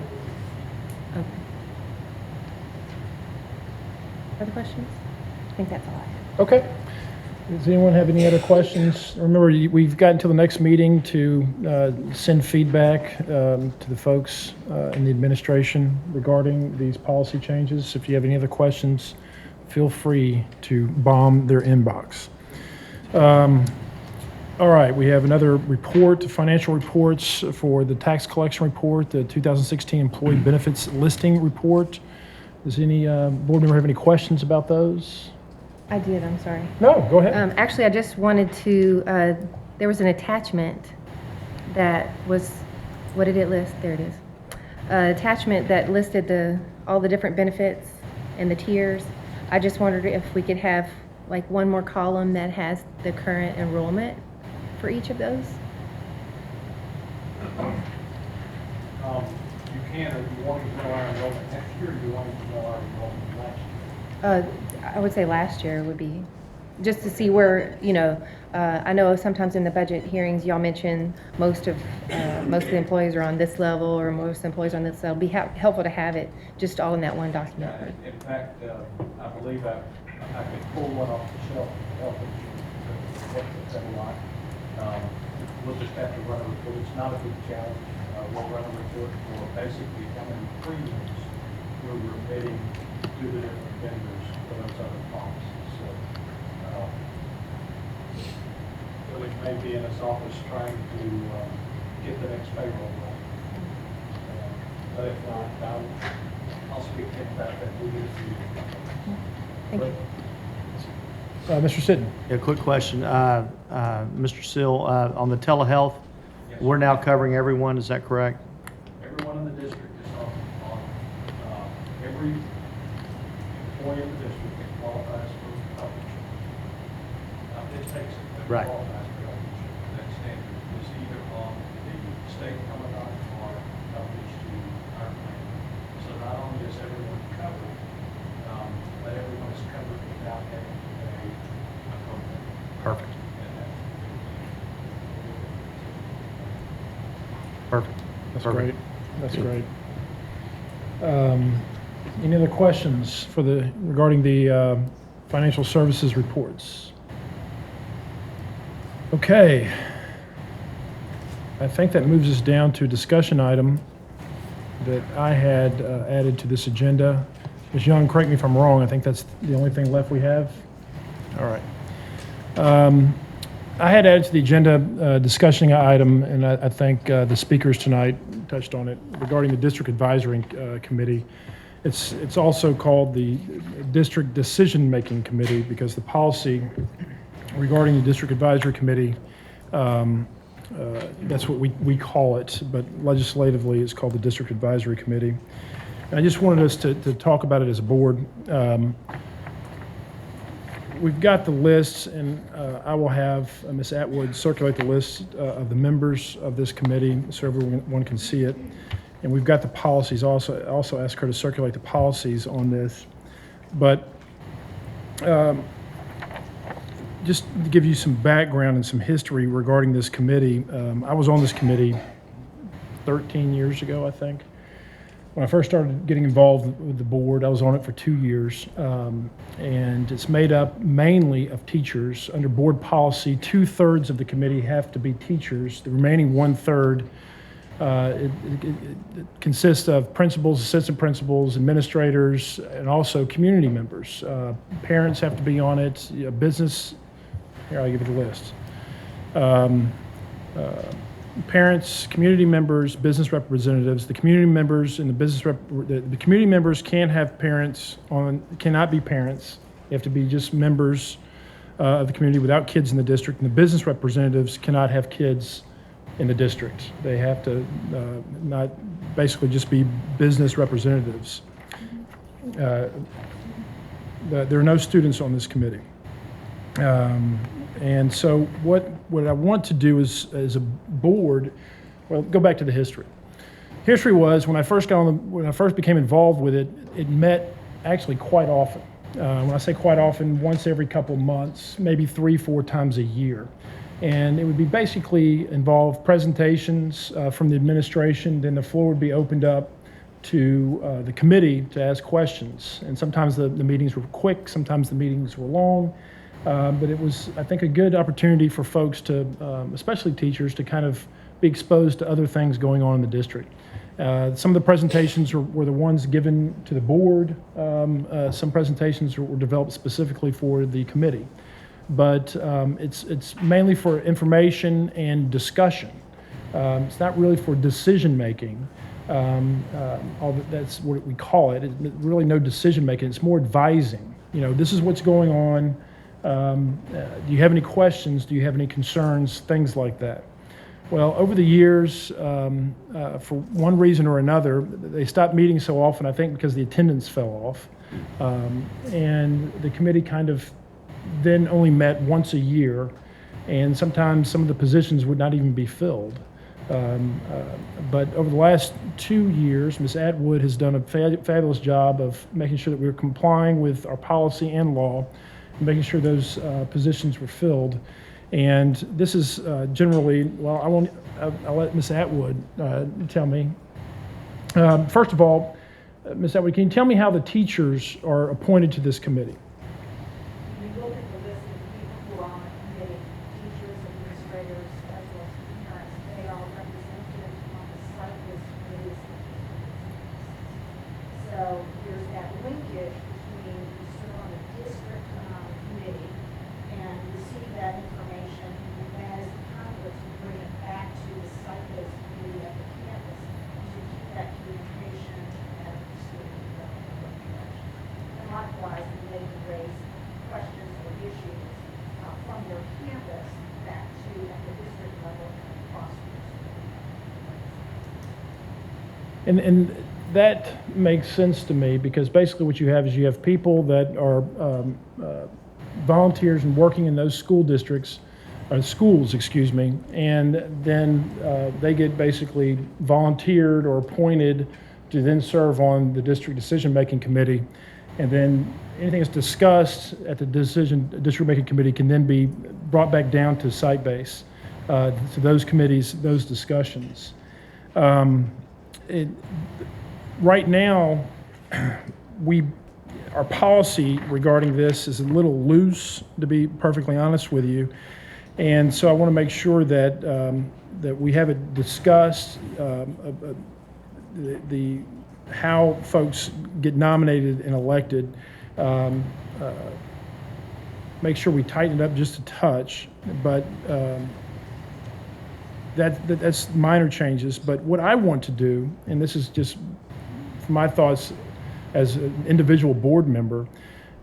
that Okay. Other questions? I think that's all I have. Okay. Does anyone have any other questions? Remember, we've got until the next meeting to send feedback to the folks in the administration regarding these policy changes. If you have any other questions, feel free to bomb their inbox. All right, we have another report, financial reports for the tax collection report, the 2016 employee benefits listing report. Does any board member have any questions about those? I did, I'm sorry. No, go ahead. Actually, I just wanted to, there was an attachment that was, what did it list? There it is. Attachment that listed all the different benefits and the tiers. I just wondered if we could have like one more column that has the current enrollment for each of those. You can, or you want to know our enrollment next year, or you want to know our enrollment last year? I would say last year would be, just to see where, I know sometimes in the budget hearings, y'all mention most of the employees are on this level, or most of the employees are on this level. Be helpful to have it just all in that one document. In fact, I believe I could pull one off the shelf and help it. That's a lot. We'll just have to run a report. It's not a big challenge. We'll run a report for basically how many premiums we're remitting to the different vendors for those other policies. So it may be in his office trying to get the next payroll run. But if not, I'll speak to him about that. We'll get it to you. Thank you. Mr. Sitton. Yeah, quick question. Mr. Sill, on the telehealth, we're now covering everyone, is that correct? Everyone in the district is on every employee in the district that qualifies for health insurance. Now, this takes it, that Right. qualifies for health insurance. That standard is either on the state Commandant or outreach to our plan. So not only is everyone covered, but everyone is covered without having to pay a copay. Perfect. Perfect. That's Perfect. great. That's great. Any other questions regarding the financial services reports? Okay. I think that moves us down to a discussion item that I had added to this agenda. Ms. Young, correct me if I'm wrong, I think that's the only thing left we have? All right. I had added to the agenda discussion item, and I think the speakers tonight touched on it, regarding the District Advisory Committee. It's also called the District Decision-Making Committee because the policy regarding the District Advisory Committee, that's what we call it, but legislatively it's called the District Advisory Committee. And I just wanted us to talk about it as a board. We've got the lists, and I will have Ms. Atwood circulate the list of the members of this committee so everyone can see it. And we've got the policies also ask her to circulate the policies on this. But just to give you some background and some history regarding this committee, I was on this committee 13 years ago, I think. When I first started getting involved with the board, I was on it for 2 years, and it's made up mainly of teachers. Under board policy, 2/3 of the committee have to be teachers. The remaining 1/3 it consists of principals, assistant principals, administrators, and also community members. Parents have to be on it. Business, here I'll give you the list. Parents, community members, business representatives. The community members and the community members can't have parents cannot be parents. They have to be just members of the community without kids in the district. And the business representatives cannot have kids in the district. They have to not basically just be business representatives. There are no students on this committee. And so what I want to do is, as a board, well, go back to the history. History was when I first became involved with it, it met actually quite often. When I say quite often, once every couple months, maybe 3-4 times a year. And it would be basically involve presentations from the administration, then the floor would be opened up to the committee to ask questions. And sometimes the meetings were quick, sometimes the meetings were long. But it was, I think, a good opportunity for folks to, especially teachers, to kind of be exposed to other things going on in the district. Some of the presentations were the ones given to the board. Some presentations were developed specifically for the committee. but it's mainly for information and discussion. It's not really for decision-making. That's what we call it. It's really no decision-making. It's more advising. This is what's going on. Do you have any questions? Do you have any concerns? Things like that. Well, over the years, for one reason or another, they stopped meeting so often, I think because the attendance fell off. And the committee kind of then only met once a year, and sometimes some of the positions would not even be filled. But over the last 2 years, Ms. Atwood has done a fabulous job of making sure that we're complying with our policy and law, and making sure those positions were filled. And this is generally, well, I'll let Ms. Atwood tell me. First of all, Ms. Atwood, can you tell me how the teachers are appointed to this committee? We look at the list of people who are on the committee, teachers, administrators, as well as parents. They are represented on the site list committees. So there's that linkage between you serve on the district committee and receive that information, and then as the conduit, you bring it back to the site list committee at the campus to keep that communication at the student development direction. And likewise, they can raise questions or issues from their campus back to at the district level and across the district. And that makes sense to me, because basically what you have is you have people that are volunteers and working in those school districts, schools, excuse me, and then they get basically volunteered or appointed to then serve on the district decision-making committee. And then anything that's discussed at the district-making committee can then be brought back down to site-base, to those committees, those discussions. Right now, our policy regarding this is a little loose, to be perfectly honest with you. And so I want to make sure that that we have it discussed, how folks get nominated and elected. Make sure we tighten it up just a touch, but that's minor changes. But what I want to do, and this is just my thoughts as an individual board member,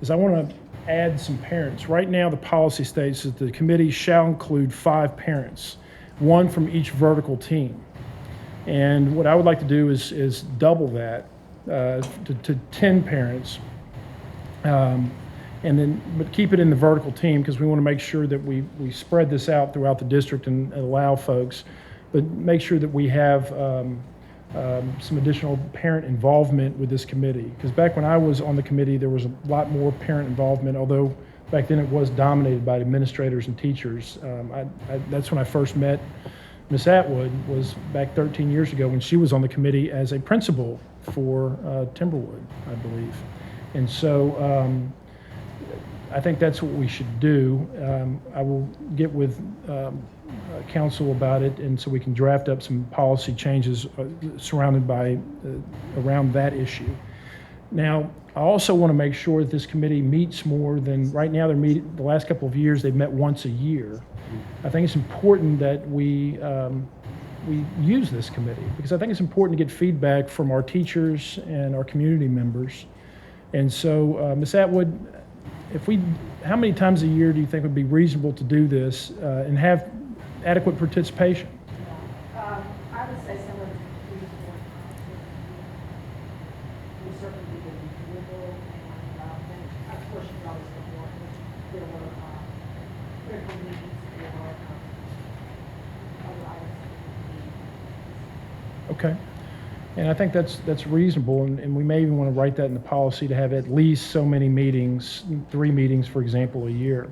is I want to add some parents. Right now, the policy states that the committee shall include 5 parents, 1 from each vertical team. And what I would like to do is double that to 10 parents, but keep it in the vertical team, because we want to make sure that we spread this out throughout the district and allow folks, but make sure that we have some additional parent involvement with this committee. Because back when I was on the committee, there was a lot more parent involvement, although back then it was dominated by administrators and teachers. That's when I first met Ms. Atwood, was back 13 years ago, when she was on the committee as a principal for Timberwood, I believe. And so I think that's what we should do. I will get with council about it, and so we can draft up some policy changes surrounded by around that issue. Now, I also want to make sure that this committee meets more than right now. The last couple of years they've met once a year. I think it's important that we use this committee, because I think it's important to get feedback from our teachers and our community members. And so, Ms. Atwood, how many times a year do you think would be reasonable to do this and have adequate participation? I would say somewhere between 3 to 4 times. We certainly be doable, and of course, you can always get more. There were critical needs for other items. Okay. And I think that's reasonable, and we may even want to write that in the policy to have at least so many meetings, 3 meetings, for example, a year.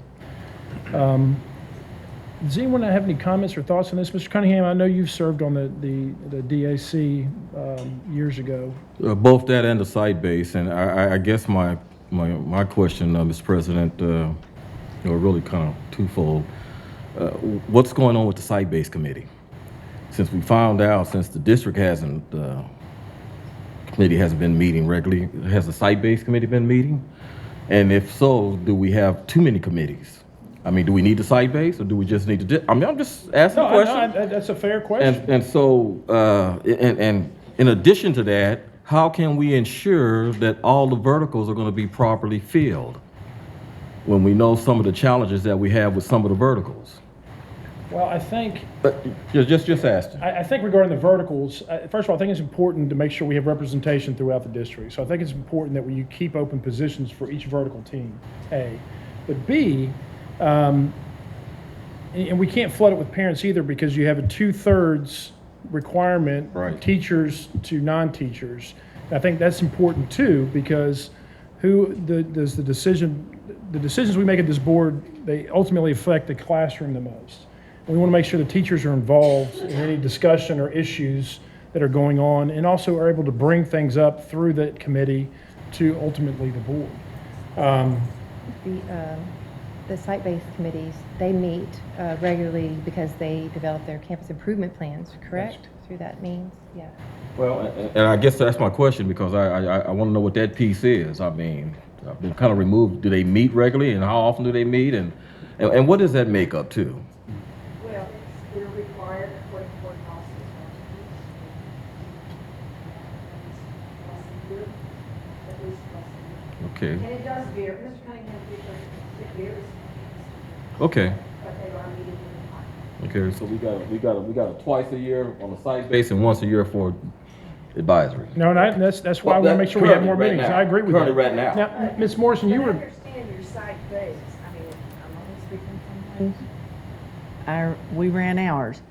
Does anyone have any comments or thoughts on this? Mr. Cunningham, I know you've served on the DAC years ago. Both that and the site base, and I guess my question, Mr. President, really kind of twofold. What's going on with the site base committee? Since we found out, since the district committee hasn't been meeting regularly, has the site base committee been meeting? And if so, do we have too many committees? I mean, do we need the site-based, or do we just need to, I mean, I'm just asking a question. That's a fair question. And so, and in addition to that, how can we ensure that all the verticals are going to be properly filled when we know some of the challenges that we have with some of the verticals? Well, I think, Just asking. I think regarding the verticals, first of all, I think it's important to make sure we have representation throughout the district. So I think it's important that you keep open positions for each vertical team, A. But B, and we can't flood it with parents either, because you have a 2/3 requirement, Right. teachers to non-teachers. I think that's important too, because the decisions we make at this board, they ultimately affect the classroom the most. We want to make sure the teachers are involved in any discussion or issues that are going on, and also are able to bring things up through that committee to ultimately the board. The site-based committees, they meet regularly because they develop their campus improvement plans, correct? Through that means, yeah. Well, and I guess that's my question, because I want to know what that piece is. I mean, I've been kind of removed. Do they meet regularly, and how often do they meet, and what does that make up to? Well, they're required according to what policy is at least once a year. Okay. And it does vary, Mr. Cunningham, it varies. Okay. But they are meeting in Okay. So we got a twice a year on the site base and once a year for advisory. No, and that's why I want to make sure we have more meetings. I agree with Currently that. right now. Now, Ms. Morrison, you I were, understand your site-based, I mean, I'm only speaking from We ran ours.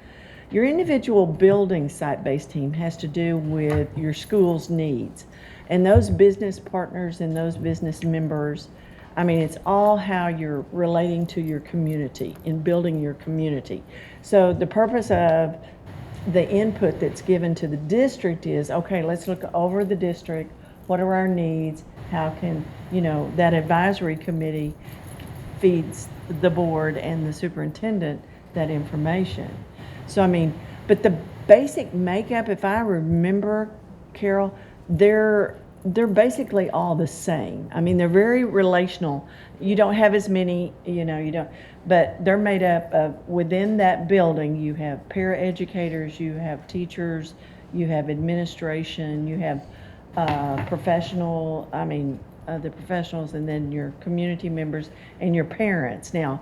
Your individual building site-based team has to do with your school's needs. And those business partners and those business members, I mean, it's all how you're relating to your community and building your community. So the purpose of the input that's given to the district is, okay, let's look over the district. What are our needs? How can, that advisory committee feeds the board and the superintendent that information. So, I mean, but the basic makeup, if I remember, Carol, they're basically all the same. I mean, they're very relational. You don't have as many, you don't, but they're made up of, within that building, you have paraeducators, you have teachers, you have administration, you have the professionals, and then your community members and your parents. Now,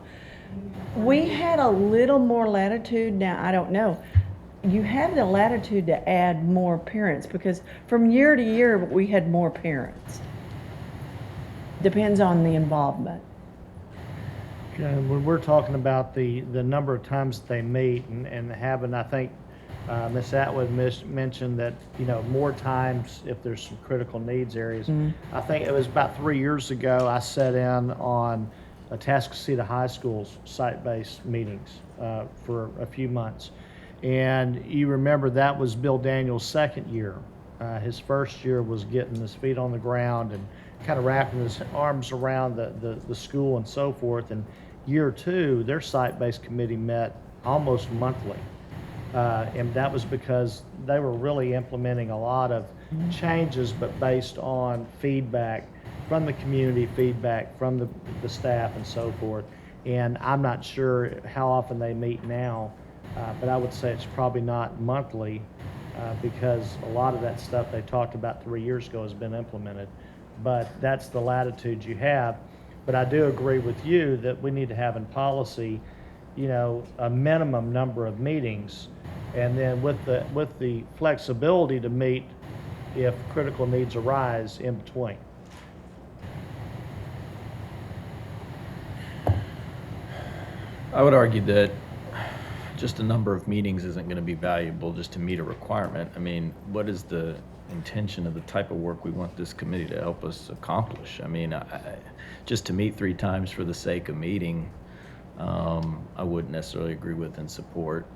we had a little more latitude. Now, I don't know. You have the latitude to add more parents, because from year to year, we had more parents. Depends on the involvement. When we're talking about the number of times that they meet and having, I think Ms. Atwood mentioned that, more times if there's some critical needs areas. I think it was about 3 years ago, I sat in on Atascocita High School's site-based meetings for a few months. And you remember that was Bill Daniels' second year. His first year was getting his feet on the ground and kind of wrapping his arms around the school and so forth. And year two, their site-based committee met almost monthly. And that was because they were really implementing a lot of changes, but based on feedback from the community, feedback from the staff and so forth. And I'm not sure how often they meet now, but I would say it's probably not monthly because a lot of that stuff they talked about 3 years ago has been implemented. But that's the latitude you have. But I do agree with you that we need to have in policy, a minimum number of meetings, and then with the flexibility to meet if critical needs arise in between. I would argue that just a number of meetings isn't going to be valuable just to meet a requirement. I mean, what is the intention of the type of work we want this committee to help us accomplish? I mean, just to meet 3 times for the sake of meeting, I wouldn't necessarily agree with and support.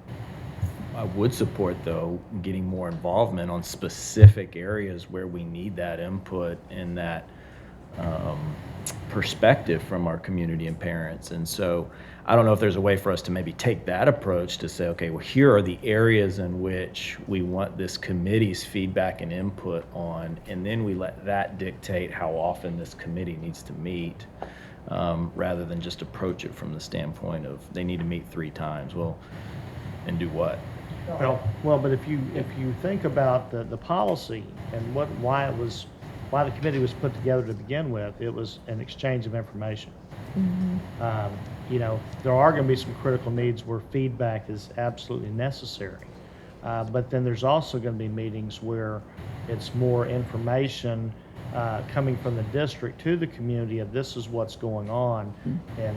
I would support, though, getting more involvement on specific areas where we need that input and that perspective from our community and parents. And so I don't know if there's a way for us to maybe take that approach to say, okay, well, here are the areas in which we want this committee's feedback and input on, and then we let that dictate how often this committee needs to meet. rather than just approach it from the standpoint of they need to meet 3 times. Well, and do what? Well, but if you think about the policy and why the committee was put together to begin with, it was an exchange of information. There are going to be some critical needs where feedback is absolutely necessary. But then there's also going to be meetings where it's more information coming from the district to the community of this is what's going on, and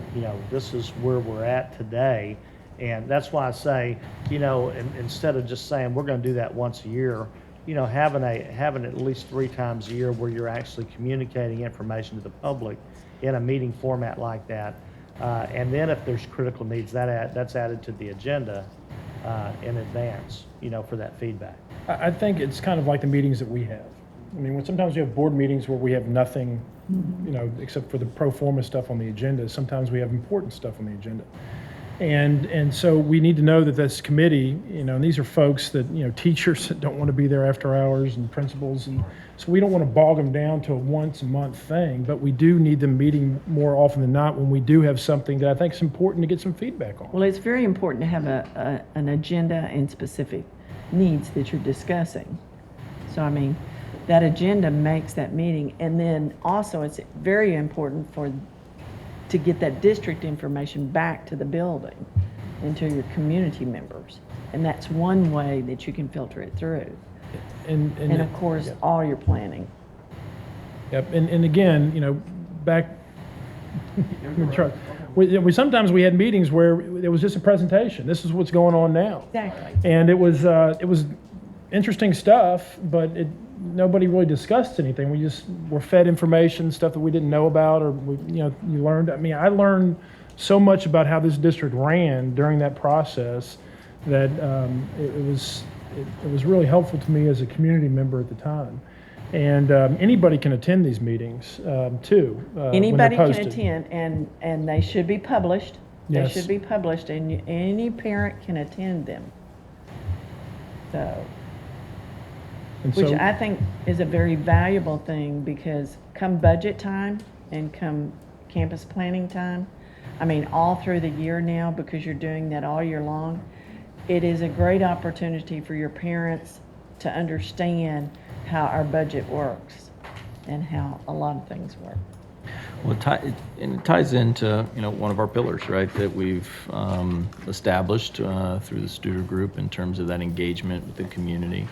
this is where we're at today. And that's why I say, instead of just saying we're going to do that once a year, having at least 3 times a year where you're actually communicating information to the public in a meeting format like that. And then if there's critical needs, that's added to the agenda in advance, for that feedback. I think it's kind of like the meetings that we have. I mean, sometimes we have board meetings where we have nothing, except for the pro forma stuff on the agenda. Sometimes we have important stuff on the agenda. And so we need to know that this committee, and these are folks that, teachers that don't want to be there after hours and principals. And so we don't want to bog them down to a once a month thing, but we do need them meeting more often than not when we do have something that I think is important to get some feedback on. Well, it's very important to have an agenda and specific needs that you're discussing. So, I mean, that agenda makes that meeting. And then also it's very important to get that district information back to the building and to your community members. And that's one way that you can filter it through. And of course, all your planning. Yep, and again, back, we sometimes we had meetings where it was just a presentation. This is what's going on now. Exactly. And it was interesting stuff, but nobody really discussed anything. We just were fed information, stuff that we didn't know about, or you learned. I mean, I learned so much about how this district ran during that process that it was really helpful to me as a community member at the time. And anybody can attend these meetings too. Anybody can attend, and they should be published. Yes. They should be published, and any parent can attend them. Which I think is a very valuable thing, because come budget time and come campus planning time, I mean, all through the year now, because you're doing that all year long, it is a great opportunity for your parents to understand how our budget works and how a lot of things work. Well, it ties into one of our pillars, right, that we've established through the Studer Group in terms of that engagement with the community.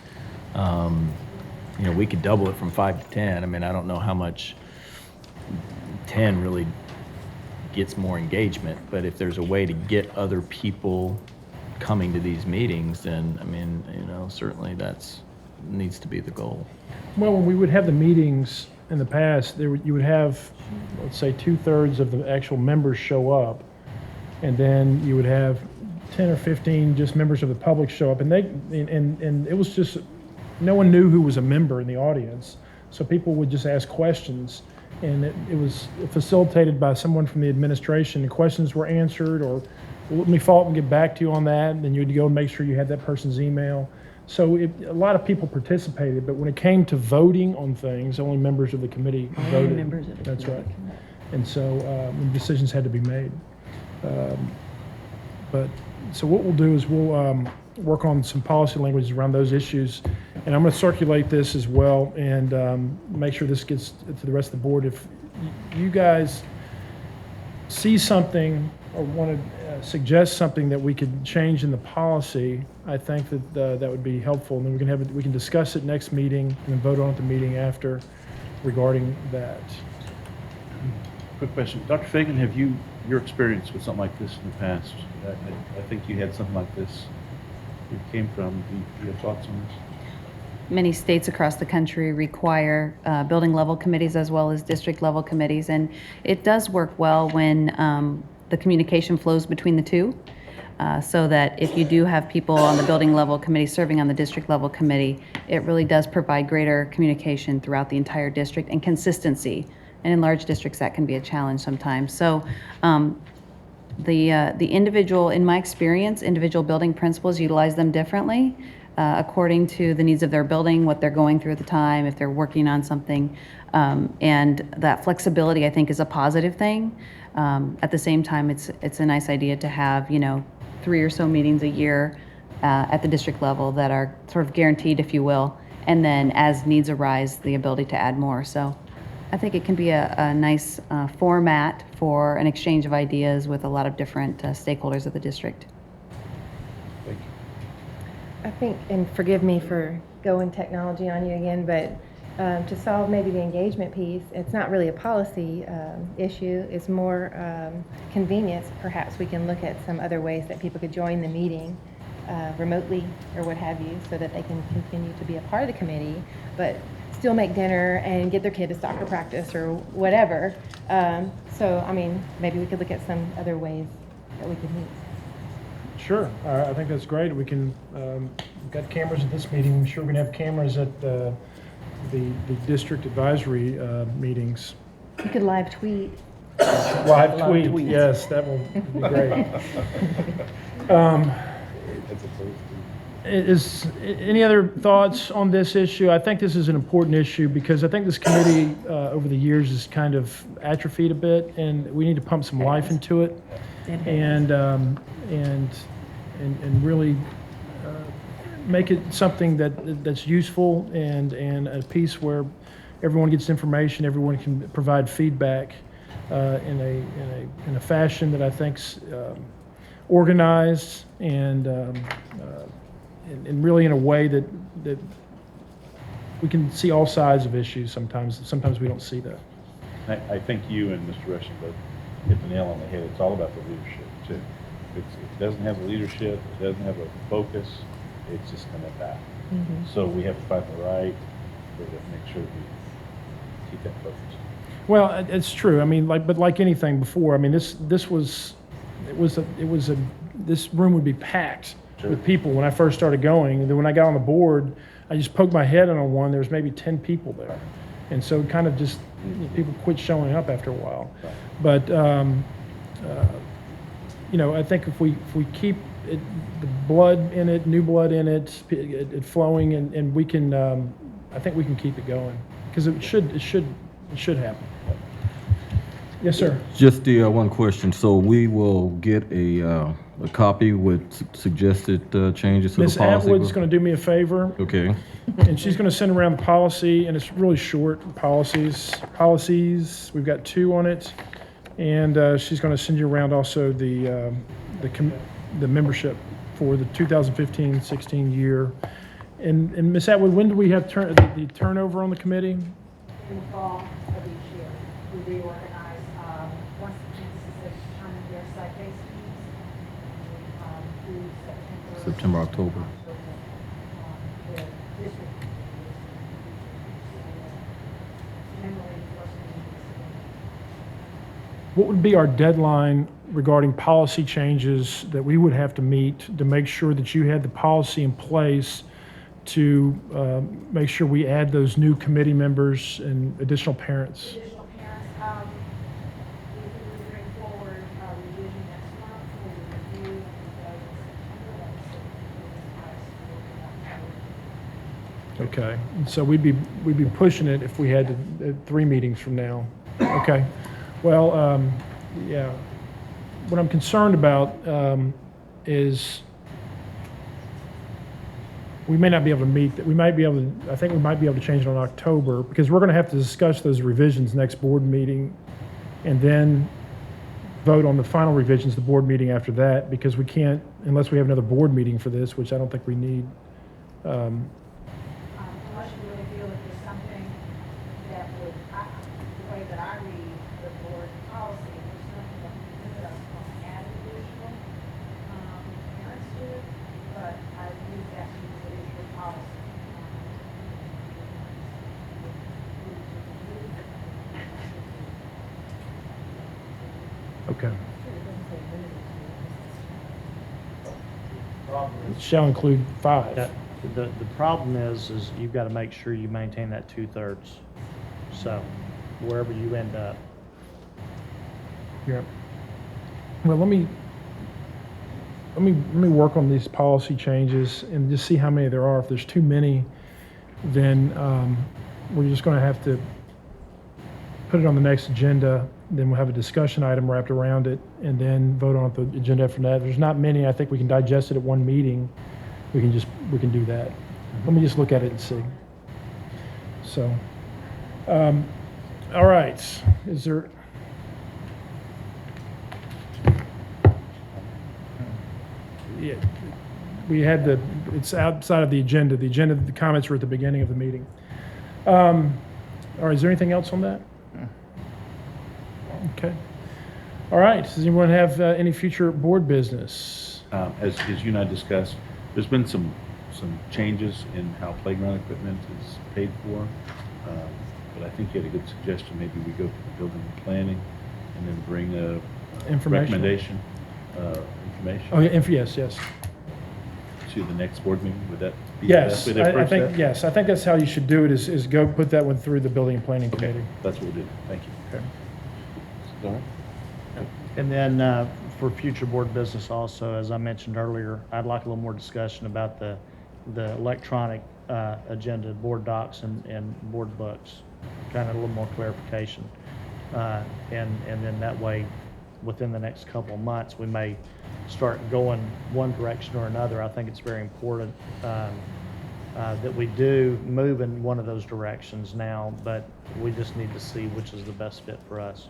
We could double it from 5 to 10. I mean, I don't know how much 10 really gets more engagement, but if there's a way to get other people coming to these meetings, then I mean, certainly that's needs to be the goal. Well, when we would have the meetings in the past, you would have, let's say, 2/3 of the actual members show up, and then you would have 10 or 15 just members of the public show up, and it was just, no one knew who was a member in the audience, so people would just ask questions, and it was facilitated by someone from the administration. The questions were answered, or let me follow up and get back to you on that, and then you'd go and make sure you had that person's email. So a lot of people participated, but when it came to voting on things, only members of the committee voted. Members of the That's right. committee. And so decisions had to be made. So what we'll do is we'll work on some policy languages around those issues, and I'm going to circulate this as well and make sure this gets to the rest of the board. If you guys see something or want to suggest something that we could change in the policy, I think that that would be helpful, and then we can discuss it next meeting and then vote on it the meeting after regarding that. Quick question. Dr. Fagan, have your experience with something like this in the past? I think you had something like this. You came from. Do you have thoughts on this? Many states across the country require building level committees as well as district level committees, and it does work well when the communication flows between the two, so that if you do have people on the building level committee serving on the district level committee, it really does provide greater communication throughout the entire district and consistency. And in large districts, that can be a challenge sometimes. So the individual, in my experience, individual building principals utilize them differently. according to the needs of their building, what they're going through at the time, if they're working on something. And that flexibility, I think, is a positive thing. At the same time, it's a nice idea to have, 3 or so meetings a year at the district level that are sort of guaranteed, if you will, and then as needs arise, the ability to add more. So I think it can be a nice format for an exchange of ideas with a lot of different stakeholders of the district. I think, and forgive me for going technology on you again, but to solve maybe the engagement piece, it's not really a policy issue, it's more convenience. Perhaps we can look at some other ways that people could join the meeting remotely or what have you, so that they can continue to be a part of the committee, but still make dinner and get their kid to soccer practice or whatever. So, I mean, maybe we could look at some other ways that we could meet. Sure, I think that's great. We can, we've got cameras at this meeting. I'm sure we're gonna have cameras at the district advisory meetings. You could live tweet. Live tweet, yes, that will be great. Is any other thoughts on this issue? I think this is an important issue because I think this committee over the years has kind of atrophied a bit, and we need to pump some life into it, and really make it something that's useful and a piece where everyone gets information, everyone can provide feedback in a fashion that I think's organized and really in a way that we can see all sides of issues. Sometimes we don't see that. I think you and Mr. Rushing both hit the nail on the head. It's all about the leadership too. It doesn't have the leadership, it doesn't have a focus, it's just going to die. Mm-hmm. So we have to find the right way to make sure we keep that focus. Well, it's true. I mean, but like anything before, I mean, this room would be packed with people when I first started going. And then when I got on the board, I just poked my head in on one. There was maybe 10 people there, and so kind of just people quit showing up after a while. But I think if we keep the blood in it, new blood in it, flowing, and we can, I think we can keep it going because it should happen. Yes, sir. Just the one question. So we will get a copy with suggested changes to the Ms. policy. Atwood's going to do me a favor. Okay. And she's going to send around the policy, and it's really short policies. We've got 2 on it, and she's going to send you around also the membership for the 2015-16 year. And Ms. Atwood, when do we have the turnover on the committee? In the fall of each year, we reorganize. Once this is determined, their site-based fees through September, October. The district. Generally, first meetings. What would be our deadline regarding policy changes that we would have to meet to make sure that you had the policy in place to make sure we add those new committee members and additional parents? Additional parents, if we would bring forward revision next month, we'll review and Okay, and so we'd be pushing it if we had 3 meetings from now. Okay, well, yeah. What I'm concerned about is we may not be able to meet. I think we might be able to change it on October because we're going to have to discuss those revisions next board meeting, and then vote on the final revisions the board meeting after that, because we can't unless we have another board meeting for this, which I don't think we need. unless you really feel that there's something that would, the way that I read the board policy, there's something that would limit us from adding additional parents to it, but I use that because it is your policy. Okay. It shall include 5. The problem is you've got to make sure you maintain that 2/3. So wherever you end up. Yeah. Well, let me let me work on these policy changes and just see how many there are. If there's too many, then we're just going to have to put it on the next agenda. Then we'll have a discussion item wrapped around it, and then vote on the agenda after that. If there's not many, I think we can digest it at one meeting. We can do that. Let me just look at it and see. So, all right. Is there? Yeah, we had it's outside of the agenda. The comments were at the beginning of the meeting. All right, is there anything else on that? Okay. All right, does anyone have any future board business? As you and I discussed, there's been some changes in how playground equipment is paid for. But I think you had a good suggestion. Maybe we go to the building and planning and then bring a recommendation, information. Oh, yeah, yes. To the next board meeting. Would that be Yes, the best way to approach that? I think that's how you should do it, is go put that one through the building and planning Okay, committee. that's what we'll do. Thank you. Okay. All right. And then for future board business also, as I mentioned earlier, I'd like a little more discussion about the electronic agenda, board docs and board books, kind of a little more clarification. And then that way, within the next couple of months, we may start going one direction or another. I think it's very important that we do move in one of those directions now, but we just need to see which is the best fit for us.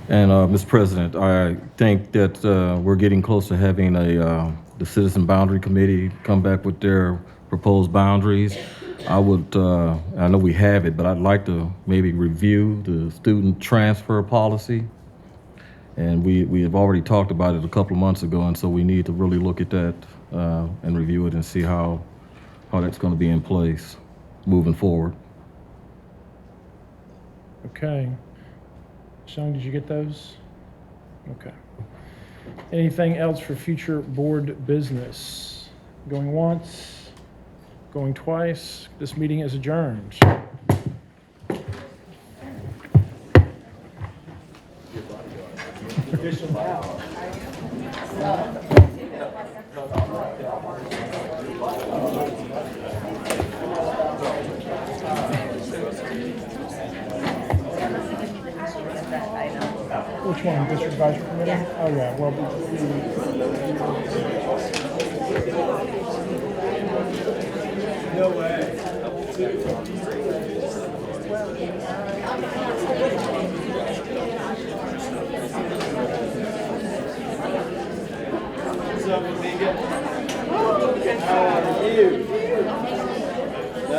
And Mr. President, I think that we're getting close to having the Citizen Boundary Committee come back with their proposed boundaries. I know we have it, but I'd like to maybe review the student transfer policy. And we have already talked about it a couple of months ago, and so we need to really look at that and review it and see how that's going to be in place moving forward. Okay. Sean, did you get those? Okay. Anything else for future board business? Going once, going twice. This meeting is adjourned. Which one? District Advisory Committee? Yeah. Oh, yeah. Well, no way. What's up, amiga? How are you?